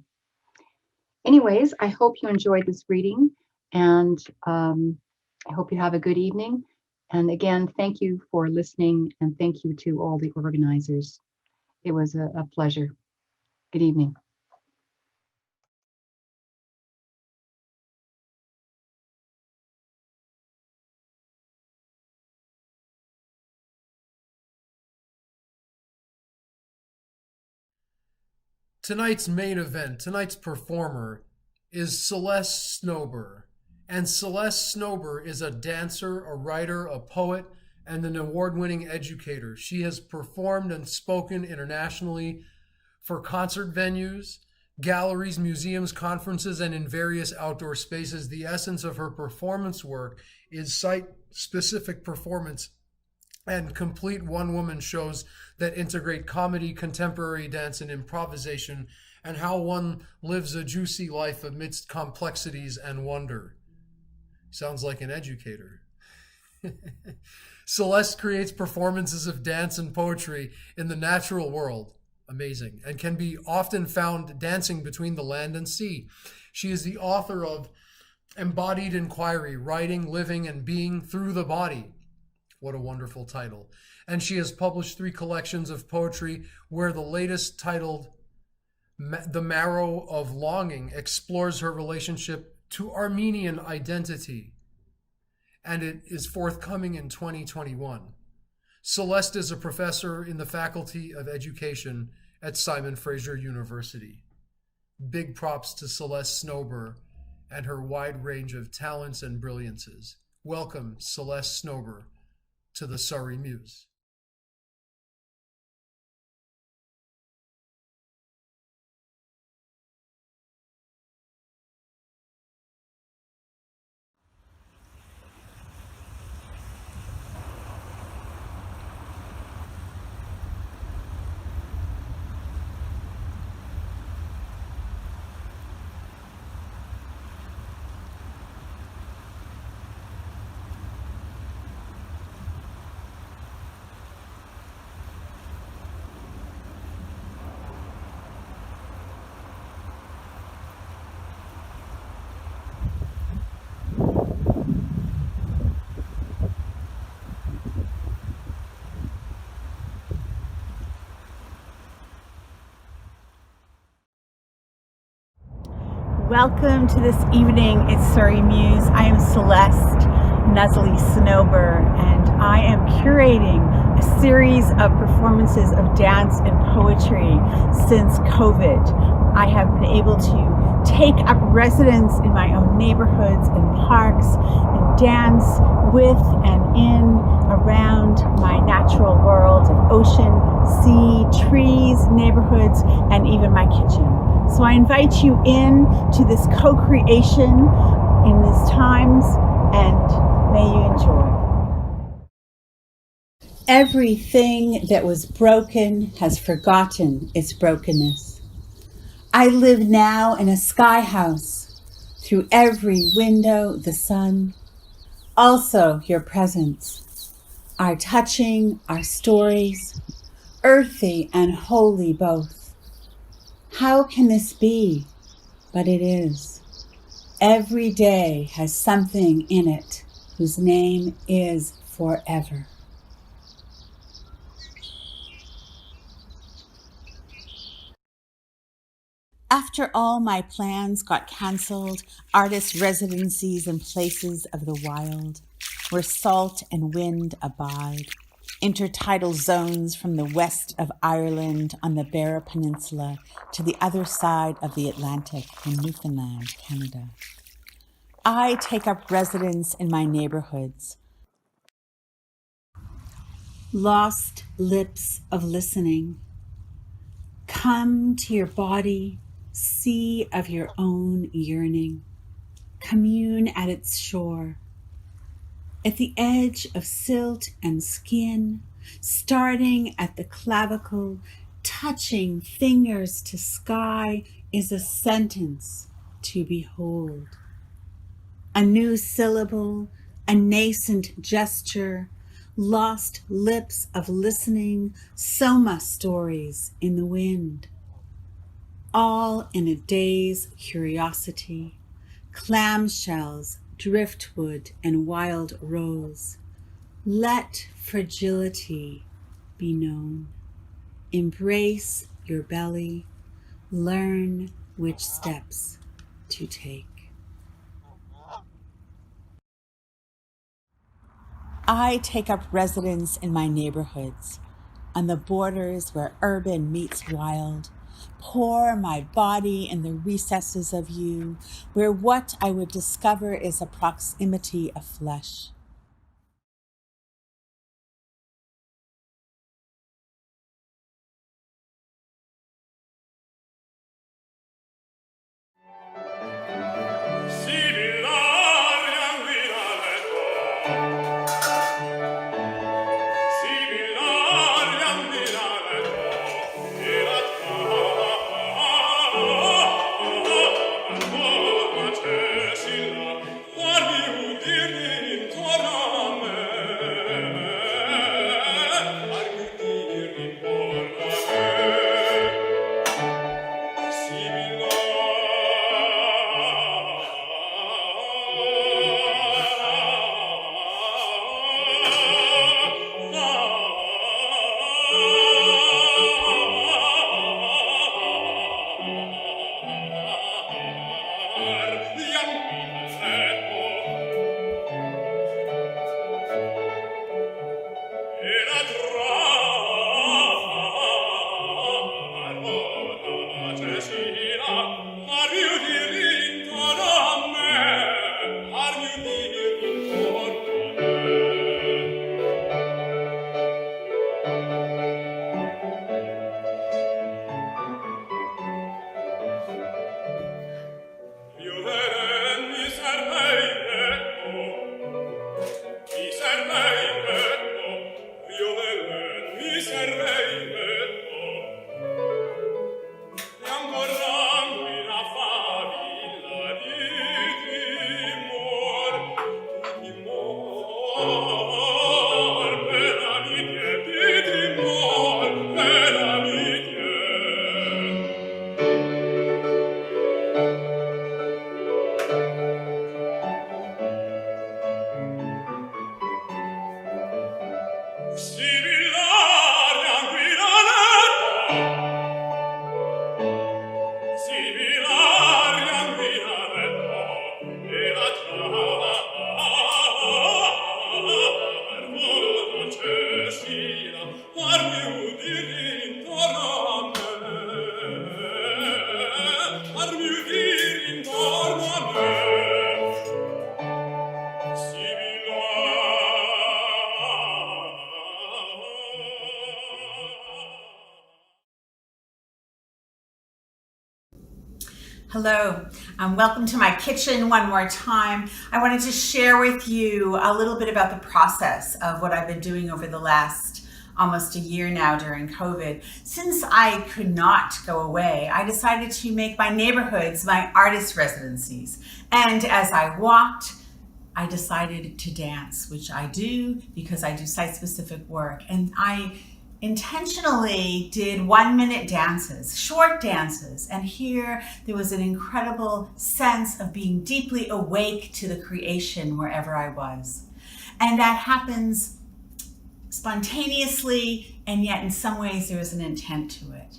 Anyways, I hope you enjoyed this reading, and I hope you have a good evening. And again, thank you for listening, and thank you to all the organizers. It was a pleasure. Good evening. Tonight's main event, tonight's performer, is Celeste Snowber. And Celeste Snowber is a dancer, a writer, a poet, and an award-winning educator. She has performed and spoken internationally for concert venues, galleries, museums, conferences, and in various outdoor spaces. The essence of her performance work is site-specific performance and complete one-woman shows that integrate comedy, contemporary dance, and improvisation, and how one lives a juicy life amidst complexities and wonder. Sounds like an educator. Celeste creates performances of dance and poetry in the natural world. Amazing. And can be often found dancing between the land and sea. She is the author of Embodied Inquiry, Writing, Living, and Being Through the Body. What a wonderful title. And she has published 3 collections of poetry, where the latest, titled The Marrow of Longing, explores her relationship to Armenian identity. And it is forthcoming in 2021. Celeste is a professor in the Faculty of Education at Simon Fraser University. Big props to Celeste Snowber and her wide range of talents and brilliances. Welcome, Celeste Snowber, to the Surrey Muse. Welcome to this evening at Surrey Muse. I am Celeste Snowber, and I am curating a series of performances of dance and poetry since COVID. I have been able to take up residence in my own neighborhoods and parks and dance with and in around my natural world of ocean, sea, trees, neighborhoods, and even my kitchen. So I invite you in to this co-creation in these times, and may you enjoy. Everything that was broken has forgotten its brokenness. I live now in a sky house. Through every window, the sun, also your presence, our touching, our stories, earthy and holy both. How can this be? But it is. Every day has something in it whose name is forever. After all my plans got cancelled, artist residencies in places of the wild, where salt and wind abide, intertidal zones from the west of Ireland on the Barra Peninsula to the other side of the Atlantic in Newfoundland, Canada. I take up residence in my neighborhoods. Lost lips of listening. Come to your body, sea of your own yearning. Commune at its shore. At the edge of silt and skin, starting at the clavicle, touching fingers to sky is a sentence to behold. A new syllable, a nascent gesture, lost lips of listening, soma stories in the wind. All in a day's curiosity, clamshells, driftwood, and wild rose. Let fragility be known. Embrace your belly. Learn which steps to take. I take up residence in my neighborhoods, on the borders where urban meets wild. Pour my body in the recesses of you, where what I would discover is a proximity of flesh. Hello, welcome to my kitchen one more time. I wanted to share with you a little bit about the process of what I've been doing over the last almost a year now during COVID. Since I could not go away, I decided to make my neighborhoods my artist residencies. And as I walked, I decided to dance, which I do because I do site-specific work. And I intentionally did 1-minute dances, short dances. And here there was an incredible sense of being deeply awake to the creation wherever I was. And that happens spontaneously, and yet in some ways there is an intent to it.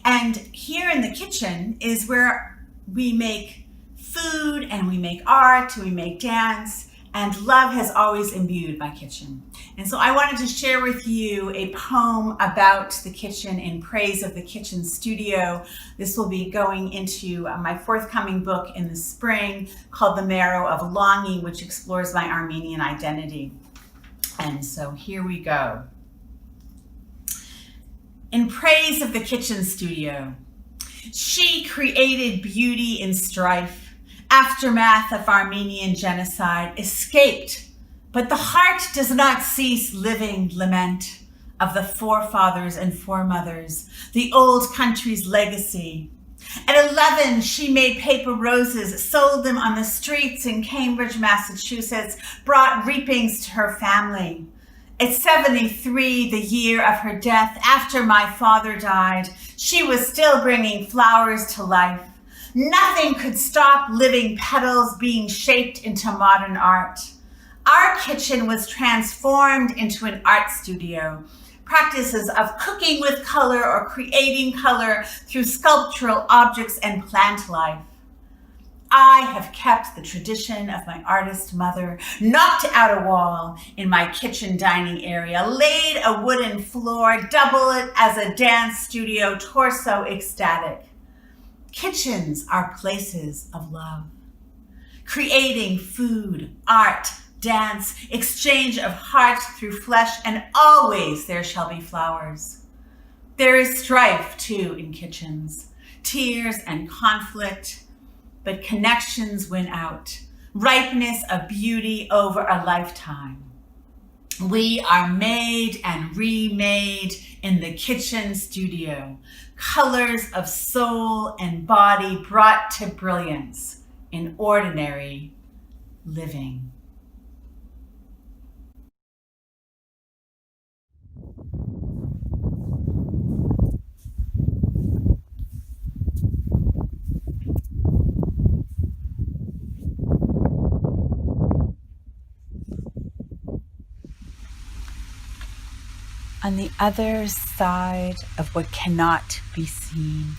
And here in the kitchen is where we make food and we make art and we make dance, and love has always imbued my kitchen. And so I wanted to share with you a poem about the kitchen in praise of the kitchen studio. This will be going into my forthcoming book in the spring called The Marrow of Longing, which explores my Armenian identity. And so here we go. In praise of the kitchen studio, she created beauty in strife, aftermath of Armenian genocide, escaped, but the heart does not cease living lament of the forefathers and foremothers, the old country's legacy. At 11, she made paper roses, sold them on the streets in Cambridge, Massachusetts, brought reapings to her family. At 73, the year of her death, after my father died, she was still bringing flowers to life. Nothing could stop living petals being shaped into modern art. Our kitchen was transformed into an art studio. Practices of cooking with color or creating color through sculptural objects and plant life. I have kept the tradition of my artist mother, knocked out a wall in my kitchen dining area, laid a wooden floor, double it as a dance studio, torso ecstatic. Kitchens are places of love. Creating food, art, dance, exchange of heart through flesh, and always there shall be flowers. There is strife too in kitchens, tears and conflict, but connections win out, ripeness of beauty over a lifetime. We are made and remade in the kitchen studio, colors of soul and body brought to brilliance in ordinary living. On the other side of what cannot be seen,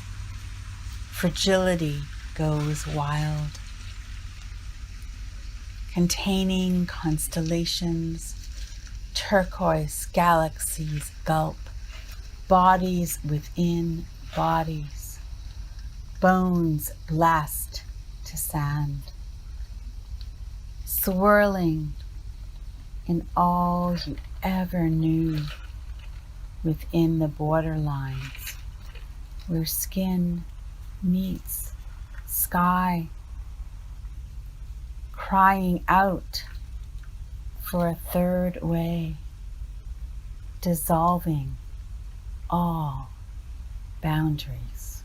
fragility goes wild, containing constellations, turquoise galaxies gulp, bodies within bodies, bones blast to sand, swirling in all you ever knew. Within the borderlines, where skin meets sky, crying out for a third way, dissolving all boundaries.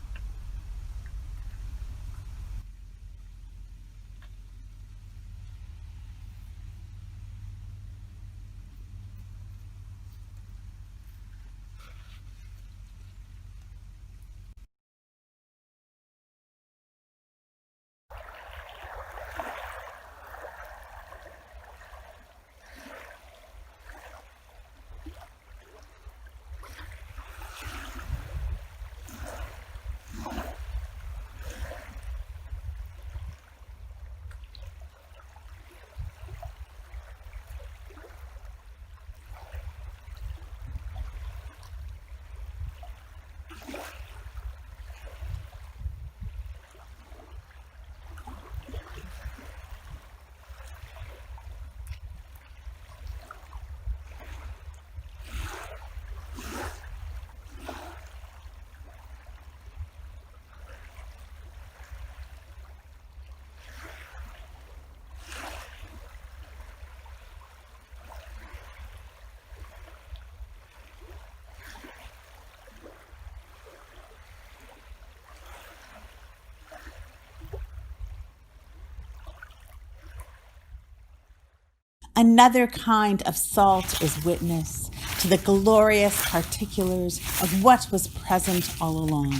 Another kind of salt is witness to the glorious particulars of what was present all along.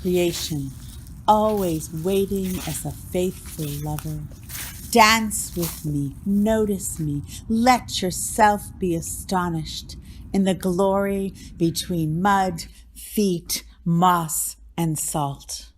Creation, always waiting as a faithful lover. Dance with me, notice me, let yourself be astonished in the glory between mud, feet, moss, and salt.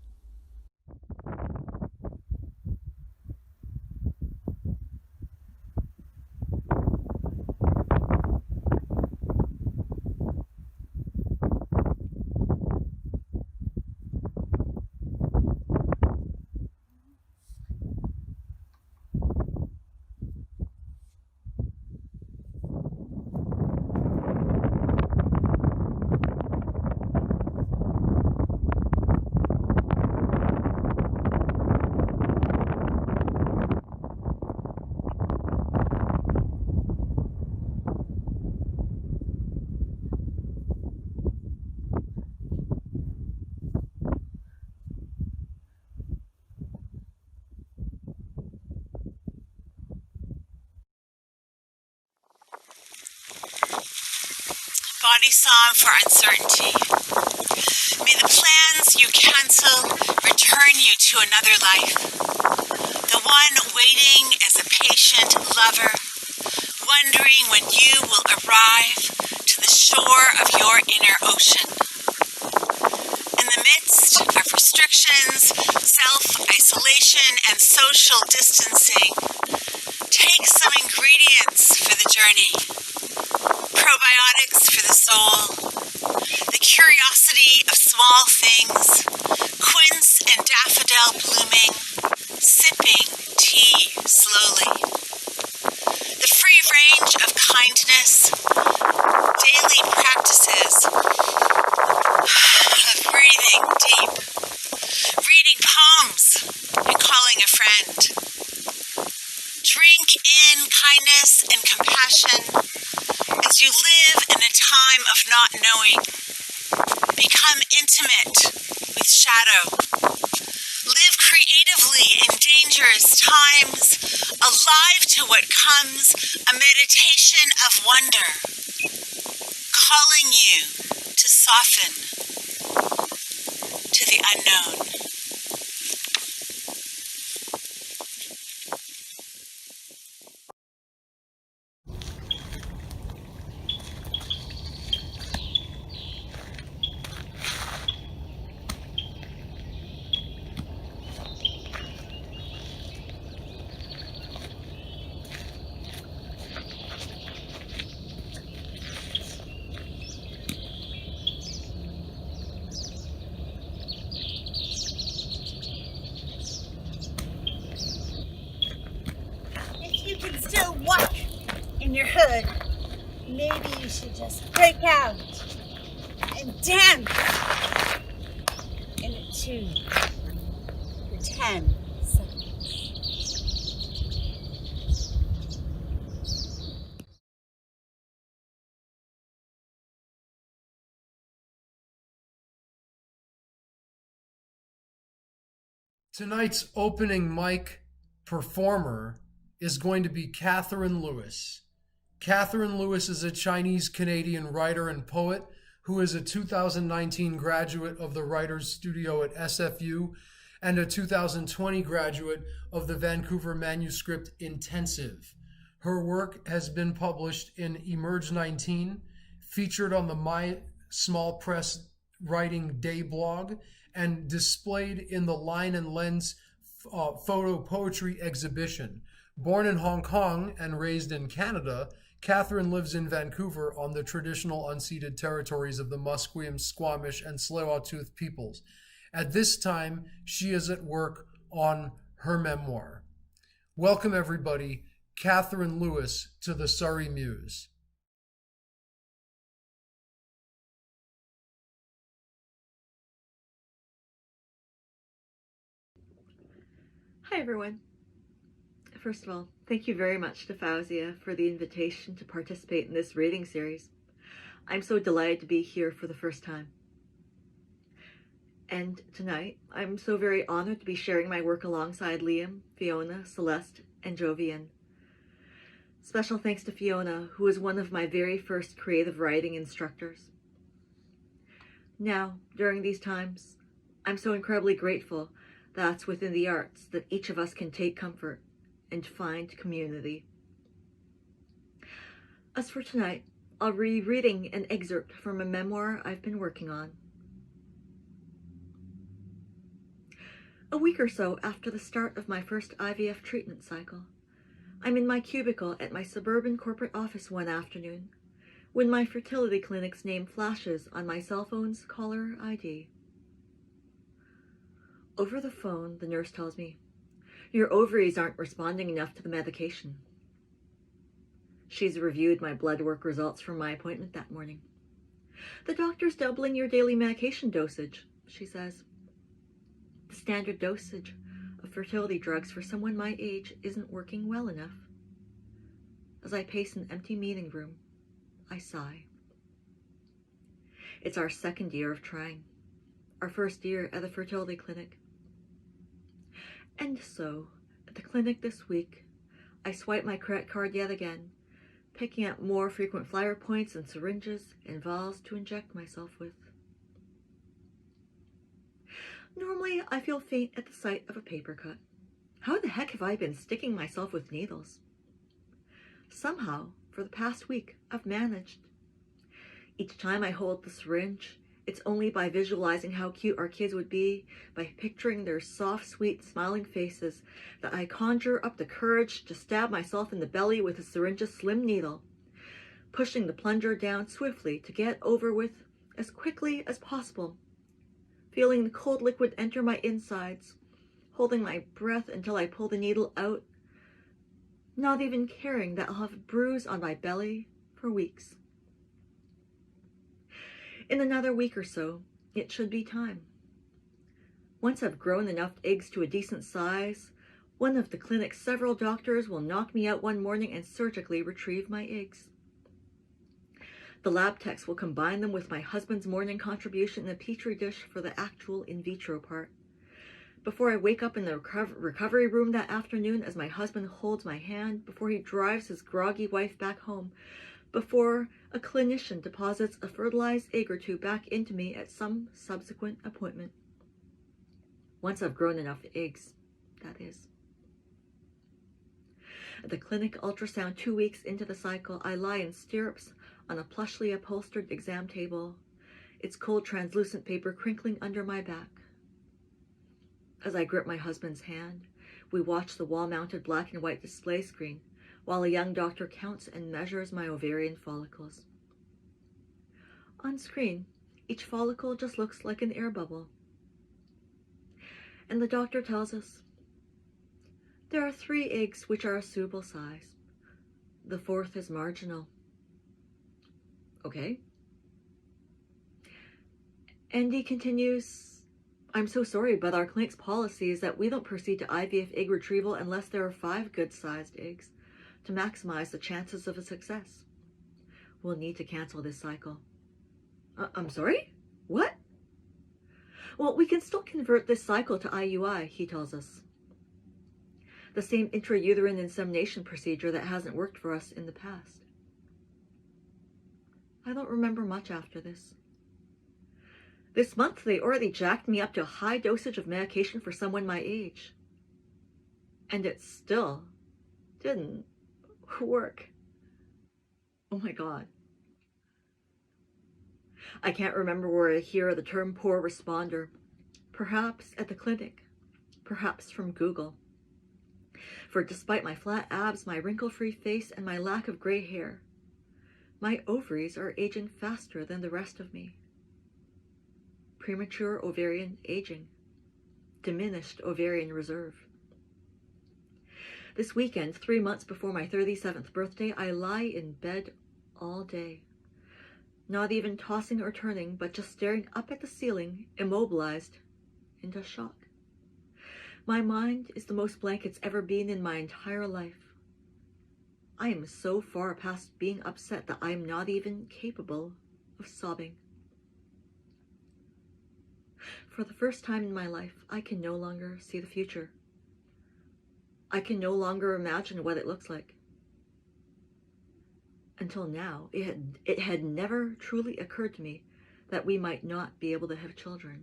Body Song for Uncertainty. May the plans you cancel return you to another life. The one waiting as a patient lover, wondering when you will arrive to the shore of your inner ocean. In the midst of restrictions, self-isolation, and social distancing, take some ingredients for the journey. Probiotics for the soul, the curiosity of small things, quince and daffodil blooming, sipping tea slowly. The free range of kindness, daily practices of breathing deep, reading poems and calling a friend. Drink in kindness and compassion as you live in a time of not knowing. Become intimate with shadow. Live creatively in dangerous times, alive to what comes, a meditation of wonder, calling you to soften to the unknown. Walk in your hood, maybe you should just break out and dance in it too for 10 seconds. Tonight's opening mic performer is going to be Katherine Lewis. Katherine Lewis is a Chinese-Canadian writer and poet who is a 2019 graduate of the Writers' Studio at SFU and a 2020 graduate of the Vancouver Manuscript Intensive. Her work has been published in Emerge 19, featured on the My Small Press Writing Day blog, and displayed in the Line and Lens photo poetry exhibition. Born in Hong Kong and raised in Canada, Katherine lives in Vancouver on the traditional unceded territories of the Musqueam, Squamish, and Tsleil-Waututh peoples. At this time, she is at work on her memoir. Welcome, everybody, Katherine Lewis to the Surrey Muse. Hi, everyone. First of all, thank you very much to Fauzia for the invitation to participate in this reading series. I'm so delighted to be here for the first time. And tonight, I'm so very honored to be sharing my work alongside Liam, Fiona, Celeste, and Jovian. Special thanks to Fiona, who was one of my very first creative writing instructors. Now, during these times, I'm so incredibly grateful that it's within the arts that each of us can take comfort and find community. As for tonight, I'll be reading an excerpt from a memoir I've been working on. A week or so after the start of my first IVF treatment cycle, I'm in my cubicle at my suburban corporate office one afternoon when my fertility clinic's name flashes on my cell phone's caller ID. Over the phone, the nurse tells me, "Your ovaries aren't responding enough to the medication." She's reviewed my blood work results from my appointment that morning. "The doctor's doubling your daily medication dosage," she says. "The standard dosage of fertility drugs for someone my age isn't working well enough." As I pace an empty meeting room, I sigh. It's our second year of trying, our first year at the fertility clinic. And so, at the clinic this week, I swipe my credit card yet again, picking up more frequent flyer points and syringes and vials to inject myself with. Normally, I feel faint at the sight of a paper cut. How the heck have I been sticking myself with needles? Somehow, for the past week, I've managed. Each time I hold the syringe, it's only by visualizing how cute our kids would be, by picturing their soft, sweet, smiling faces, that I conjure up the courage to stab myself in the belly with the syringe's slim needle, pushing the plunger down swiftly to get over with as quickly as possible, feeling the cold liquid enter my insides, holding my breath until I pull the needle out, not even caring that I'll have a bruise on my belly for weeks. In another week or so, it should be time. Once I've grown enough eggs to a decent size, one of the clinic's several doctors will knock me out one morning and surgically retrieve my eggs. The lab techs will combine them with my husband's morning contribution in a petri dish for the actual in vitro part. Before I wake up in the recovery room that afternoon as my husband holds my hand, before he drives his groggy wife back home, before a clinician deposits a fertilized egg or two back into me at some subsequent appointment. Once I've grown enough eggs, that is. At the clinic ultrasound 2 weeks into the cycle, I lie in stirrups on a plushly upholstered exam table, its cold translucent paper crinkling under my back. As I grip my husband's hand, we watch the wall-mounted black and white display screen while a young doctor counts and measures my ovarian follicles. On screen, each follicle just looks like an air bubble. And the doctor tells us, there are 3 eggs which are a suitable size. The 4th is marginal. Okay. And he continues, I'm so sorry, but our clinic's policy is that we don't proceed to IVF egg retrieval unless there are 5 good-sized eggs to maximize the chances of a success. We'll need to cancel this cycle. I'm sorry? What? Well, we can still convert this cycle to IUI, he tells us. The same intrauterine insemination procedure that hasn't worked for us in the past. I don't remember much after this. This month, they already jacked me up to a high dosage of medication for someone my age. And it still didn't work. Oh my God. I can't remember where I hear the term poor responder. Perhaps at the clinic. Perhaps from Google. For despite my flat abs, my wrinkle-free face, and my lack of gray hair, my ovaries are aging faster than the rest of me. Premature ovarian aging, diminished ovarian reserve. This weekend, 3 months before my 37th birthday, I lie in bed all day, not even tossing or turning, but just staring up at the ceiling, immobilized, into shock. My mind is the most blank it's ever been in my entire life. I am so far past being upset that I am not even capable of sobbing. For the first time in my life, I can no longer see the future. I can no longer imagine what it looks like. Until now, it had never truly occurred to me that we might not be able to have children.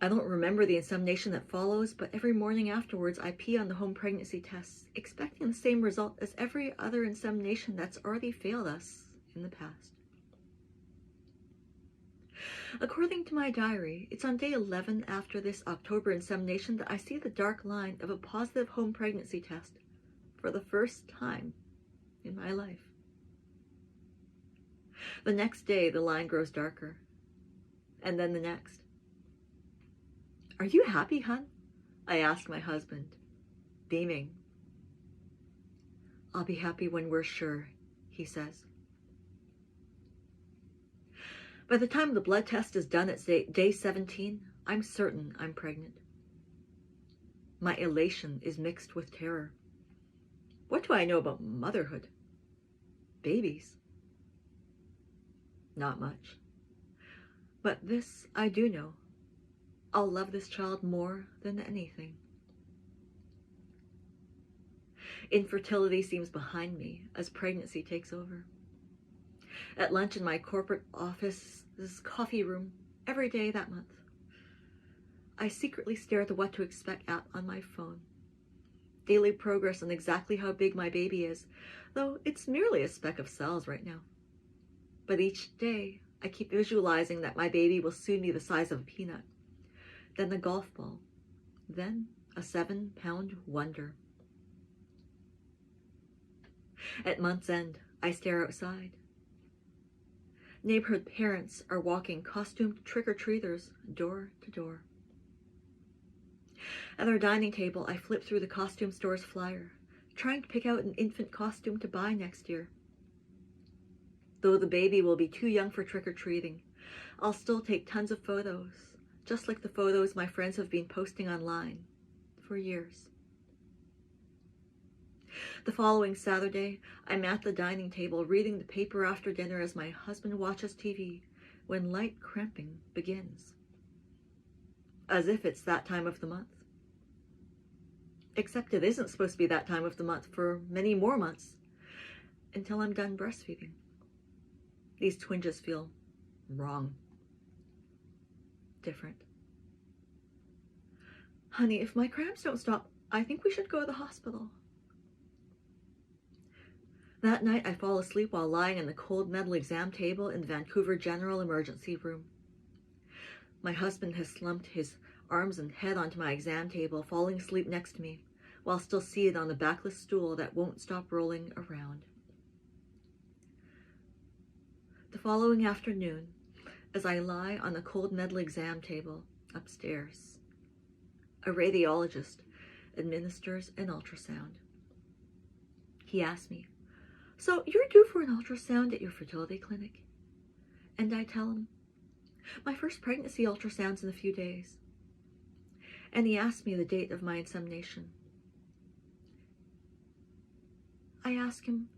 I don't remember the insemination that follows, but every morning afterwards I pee on the home pregnancy tests, expecting the same result as every other insemination that's already failed us in the past. According to my diary, it's on day 11 after this October insemination that I see the dark line of a positive home pregnancy test for the first time in my life. The next day, the line grows darker, and then the next. "Are you happy, hon?" I ask my husband, beaming. "I'll be happy when we're sure," he says. By the time the blood test is done at day 17, I'm certain I'm pregnant. My elation is mixed with terror. What do I know about motherhood? Babies? Not much. But this I do know. I'll love this child more than anything. Infertility seems behind me as pregnancy takes over. At lunch in my corporate office's coffee room every day that month, I secretly stare at the what to expect app on my phone. Daily progress on exactly how big my baby is, though it's merely a speck of cells right now. But each day, I keep visualizing that my baby will soon be the size of a peanut, then a golf ball, then a 7-pound wonder. At month's end, I stare outside. Neighborhood parents are walking costumed trick-or-treaters door to door. At our dining table, I flip through the costume store's flyer, trying to pick out an infant costume to buy next year. Though the baby will be too young for trick-or-treating, I'll still take tons of photos, just like the photos my friends have been posting online for years. The following Saturday, I'm at the dining table reading the paper after dinner as my husband watches TV when light cramping begins. As if it's that time of the month. Except it isn't supposed to be that time of the month for many more months, until I'm done breastfeeding. These twinges feel wrong. Different. "Honey, if my cramps don't stop, I think we should go to the hospital." That night, I fall asleep while lying on the cold metal exam table in the Vancouver General Emergency Room. My husband has slumped his arms and head onto my exam table, falling asleep next to me, while still seated on the backless stool that won't stop rolling around. The following afternoon, as I lie on the cold metal exam table upstairs, a radiologist administers an ultrasound. He asks me, "So you're due for an ultrasound at your fertility clinic?" And I tell him, "My first pregnancy ultrasound's in a few days." And he asks me the date of my insemination. I ask him,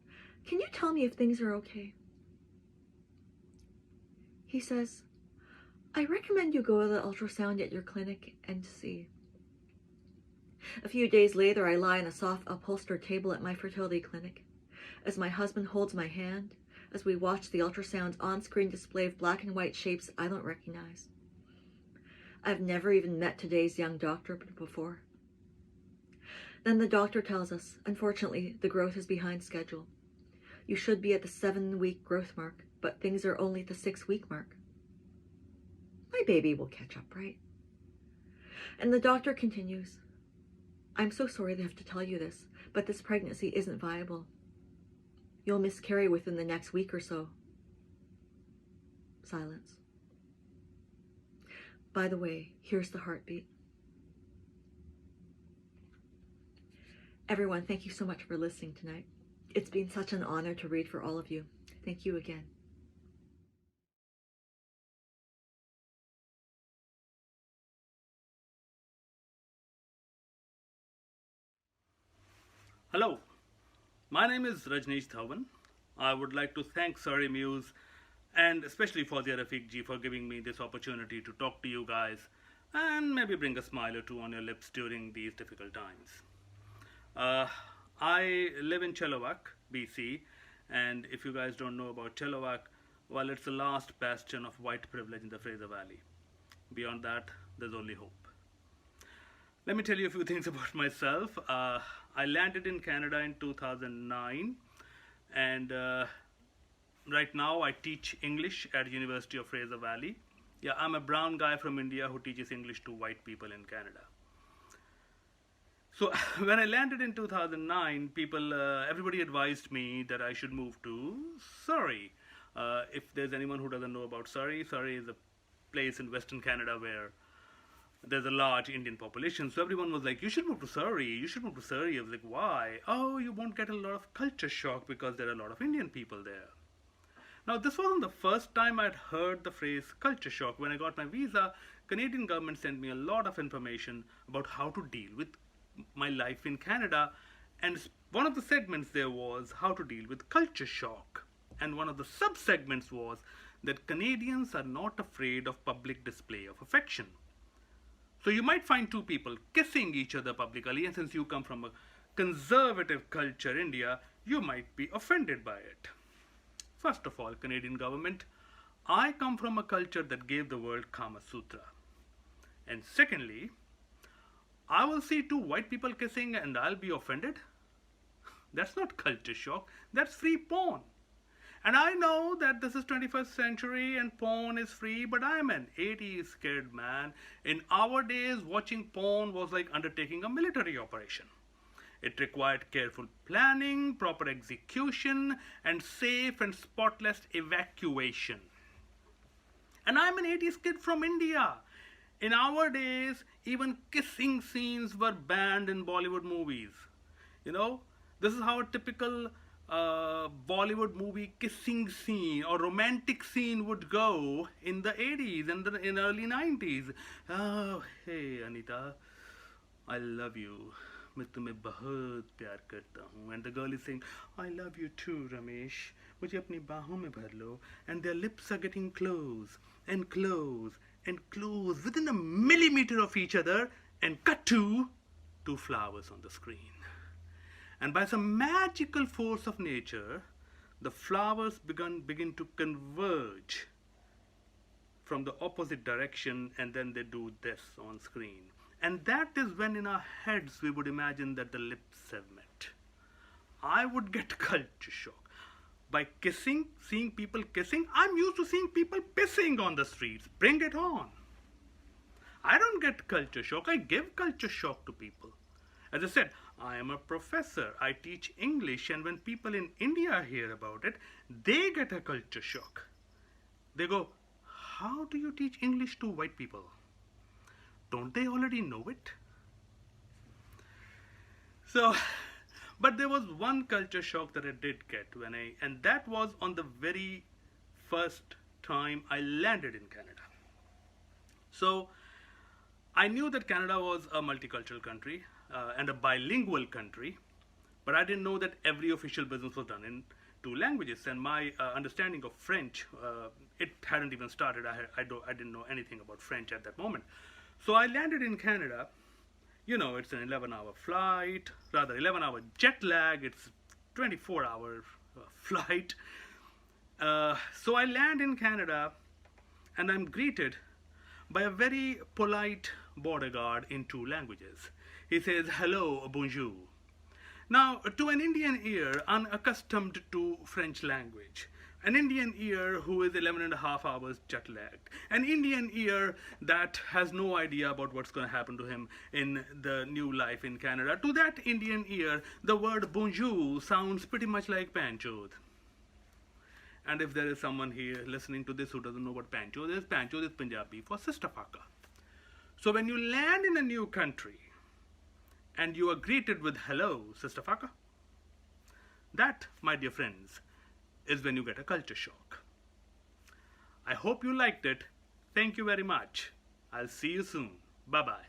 "Can you tell me if things are okay?" He says, "I recommend you go to the ultrasound at your clinic and see." A few days later, I lie on a soft upholstered table at my fertility clinic, as my husband holds my hand, as we watch the ultrasound's on-screen display of black and white shapes I don't recognize. I've never even met today's young doctor before. Then the doctor tells us, unfortunately, the growth is behind schedule. You should be at the 7-week growth mark, but things are only at the 6-week mark. My baby will catch up, right? And the doctor continues, "I'm so sorry to have to tell you this, but this pregnancy isn't viable. You'll miscarry within the next week or so." Silence. By the way, here's the heartbeat. Everyone, thank you so much for listening tonight. It's been such an honor to read for all of you. Thank you again. Hello, my name is Rajnish Dhawan. I would like to thank Surrey Muse and especially Fawzia Rafiq ji for giving me this opportunity to talk to you guys and maybe bring a smile or two on your lips during these difficult times. I live in Chilliwack, BC, and if you guys don't know about Chilliwack, well, it's the last bastion of white privilege in the Fraser Valley. Beyond that, there's only hope. Let me tell you a few things about myself. I landed in Canada in 2009, and right now I teach English at University of Fraser Valley. Yeah, I'm a brown guy from India who teaches English to white people in Canada. So when I landed in 2009, everybody advised me that I should move to Surrey. If there's anyone who doesn't know about Surrey, Surrey is a place in Western Canada where there's a large Indian population. So everyone was like, you should move to Surrey, you should move to Surrey. I was like, why? Oh, you won't get a lot of culture shock because there are a lot of Indian people there. Now, this wasn't the first time I'd heard the phrase culture shock. When I got my visa, Canadian government sent me a lot of information about how to deal with my life in Canada. And one of the segments there was how to deal with culture shock. And one of the sub-segments was that Canadians are not afraid of public display of affection. So you might find two people kissing each other publicly, and since you come from a conservative culture, India, you might be offended by it. First of all, Canadian government, I come from a culture that gave the world Kama Sutra. And secondly, I will see two white people kissing and I'll be offended. That's not culture shock, that's free porn. And I know that this is 21st century and porn is free, but I'm an 80s scared man. In our days, watching porn was like undertaking a military operation. It required careful planning, proper execution, and safe and spotless evacuation. And I'm an 80s kid from India. In our days, even kissing scenes were banned in Bollywood movies. You know, this is how a typical Bollywood movie kissing scene or romantic scene would go in the 80s and in early 90s. Oh, hey Anita, I love you. मैं तुम्हें बहुत प्यार करता हूँ. And the girl is saying, I love you too, Ramesh. मुझे अपनी बाहों में भर लो. And their lips are getting close and close and close within a millimeter of each other, and cut to two flowers on the screen. And by some magical force of nature, the flowers begin to converge from the opposite direction, and then they do this on screen. And that is when in our heads we would imagine that the lips have met. I would get culture shock. By kissing, seeing people kissing, I'm used to seeing people pissing on the streets. Bring it on. I don't get culture shock, I give culture shock to people. As I said, I am a professor, I teach English, and when people in India hear about it, they get a culture shock. They go, how do you teach English to white people? Don't they already know it? So, but there was one culture shock that I did get and that was on the very first time I landed in Canada. So, I knew that Canada was a multicultural country and a bilingual country, but I didn't know that every official business was done in two languages, and my understanding of French, it hadn't even started. I didn't know anything about French at that moment. So I landed in Canada. You know, it's an 11-hour flight, rather 11-hour jet lag. It's 24-hour flight. So I land in Canada, and I'm greeted by a very polite border guard in two languages. He says, hello, bonjour. Now, to an Indian ear unaccustomed to French language, an Indian ear who is 11.5 hours jet lagged, an Indian ear that has no idea about what's going to happen to him in the new life in Canada, to that Indian ear, the word bonjour sounds pretty much like panchod. And if there is someone here listening to this who doesn't know what panchod is Punjabi for sister fucker. So when you land in a new country and you are greeted with hello, sister fucker, that, my dear friends, is when you get a culture shock. I hope you liked it. Thank you very much. I'll see you soon. Bye-bye.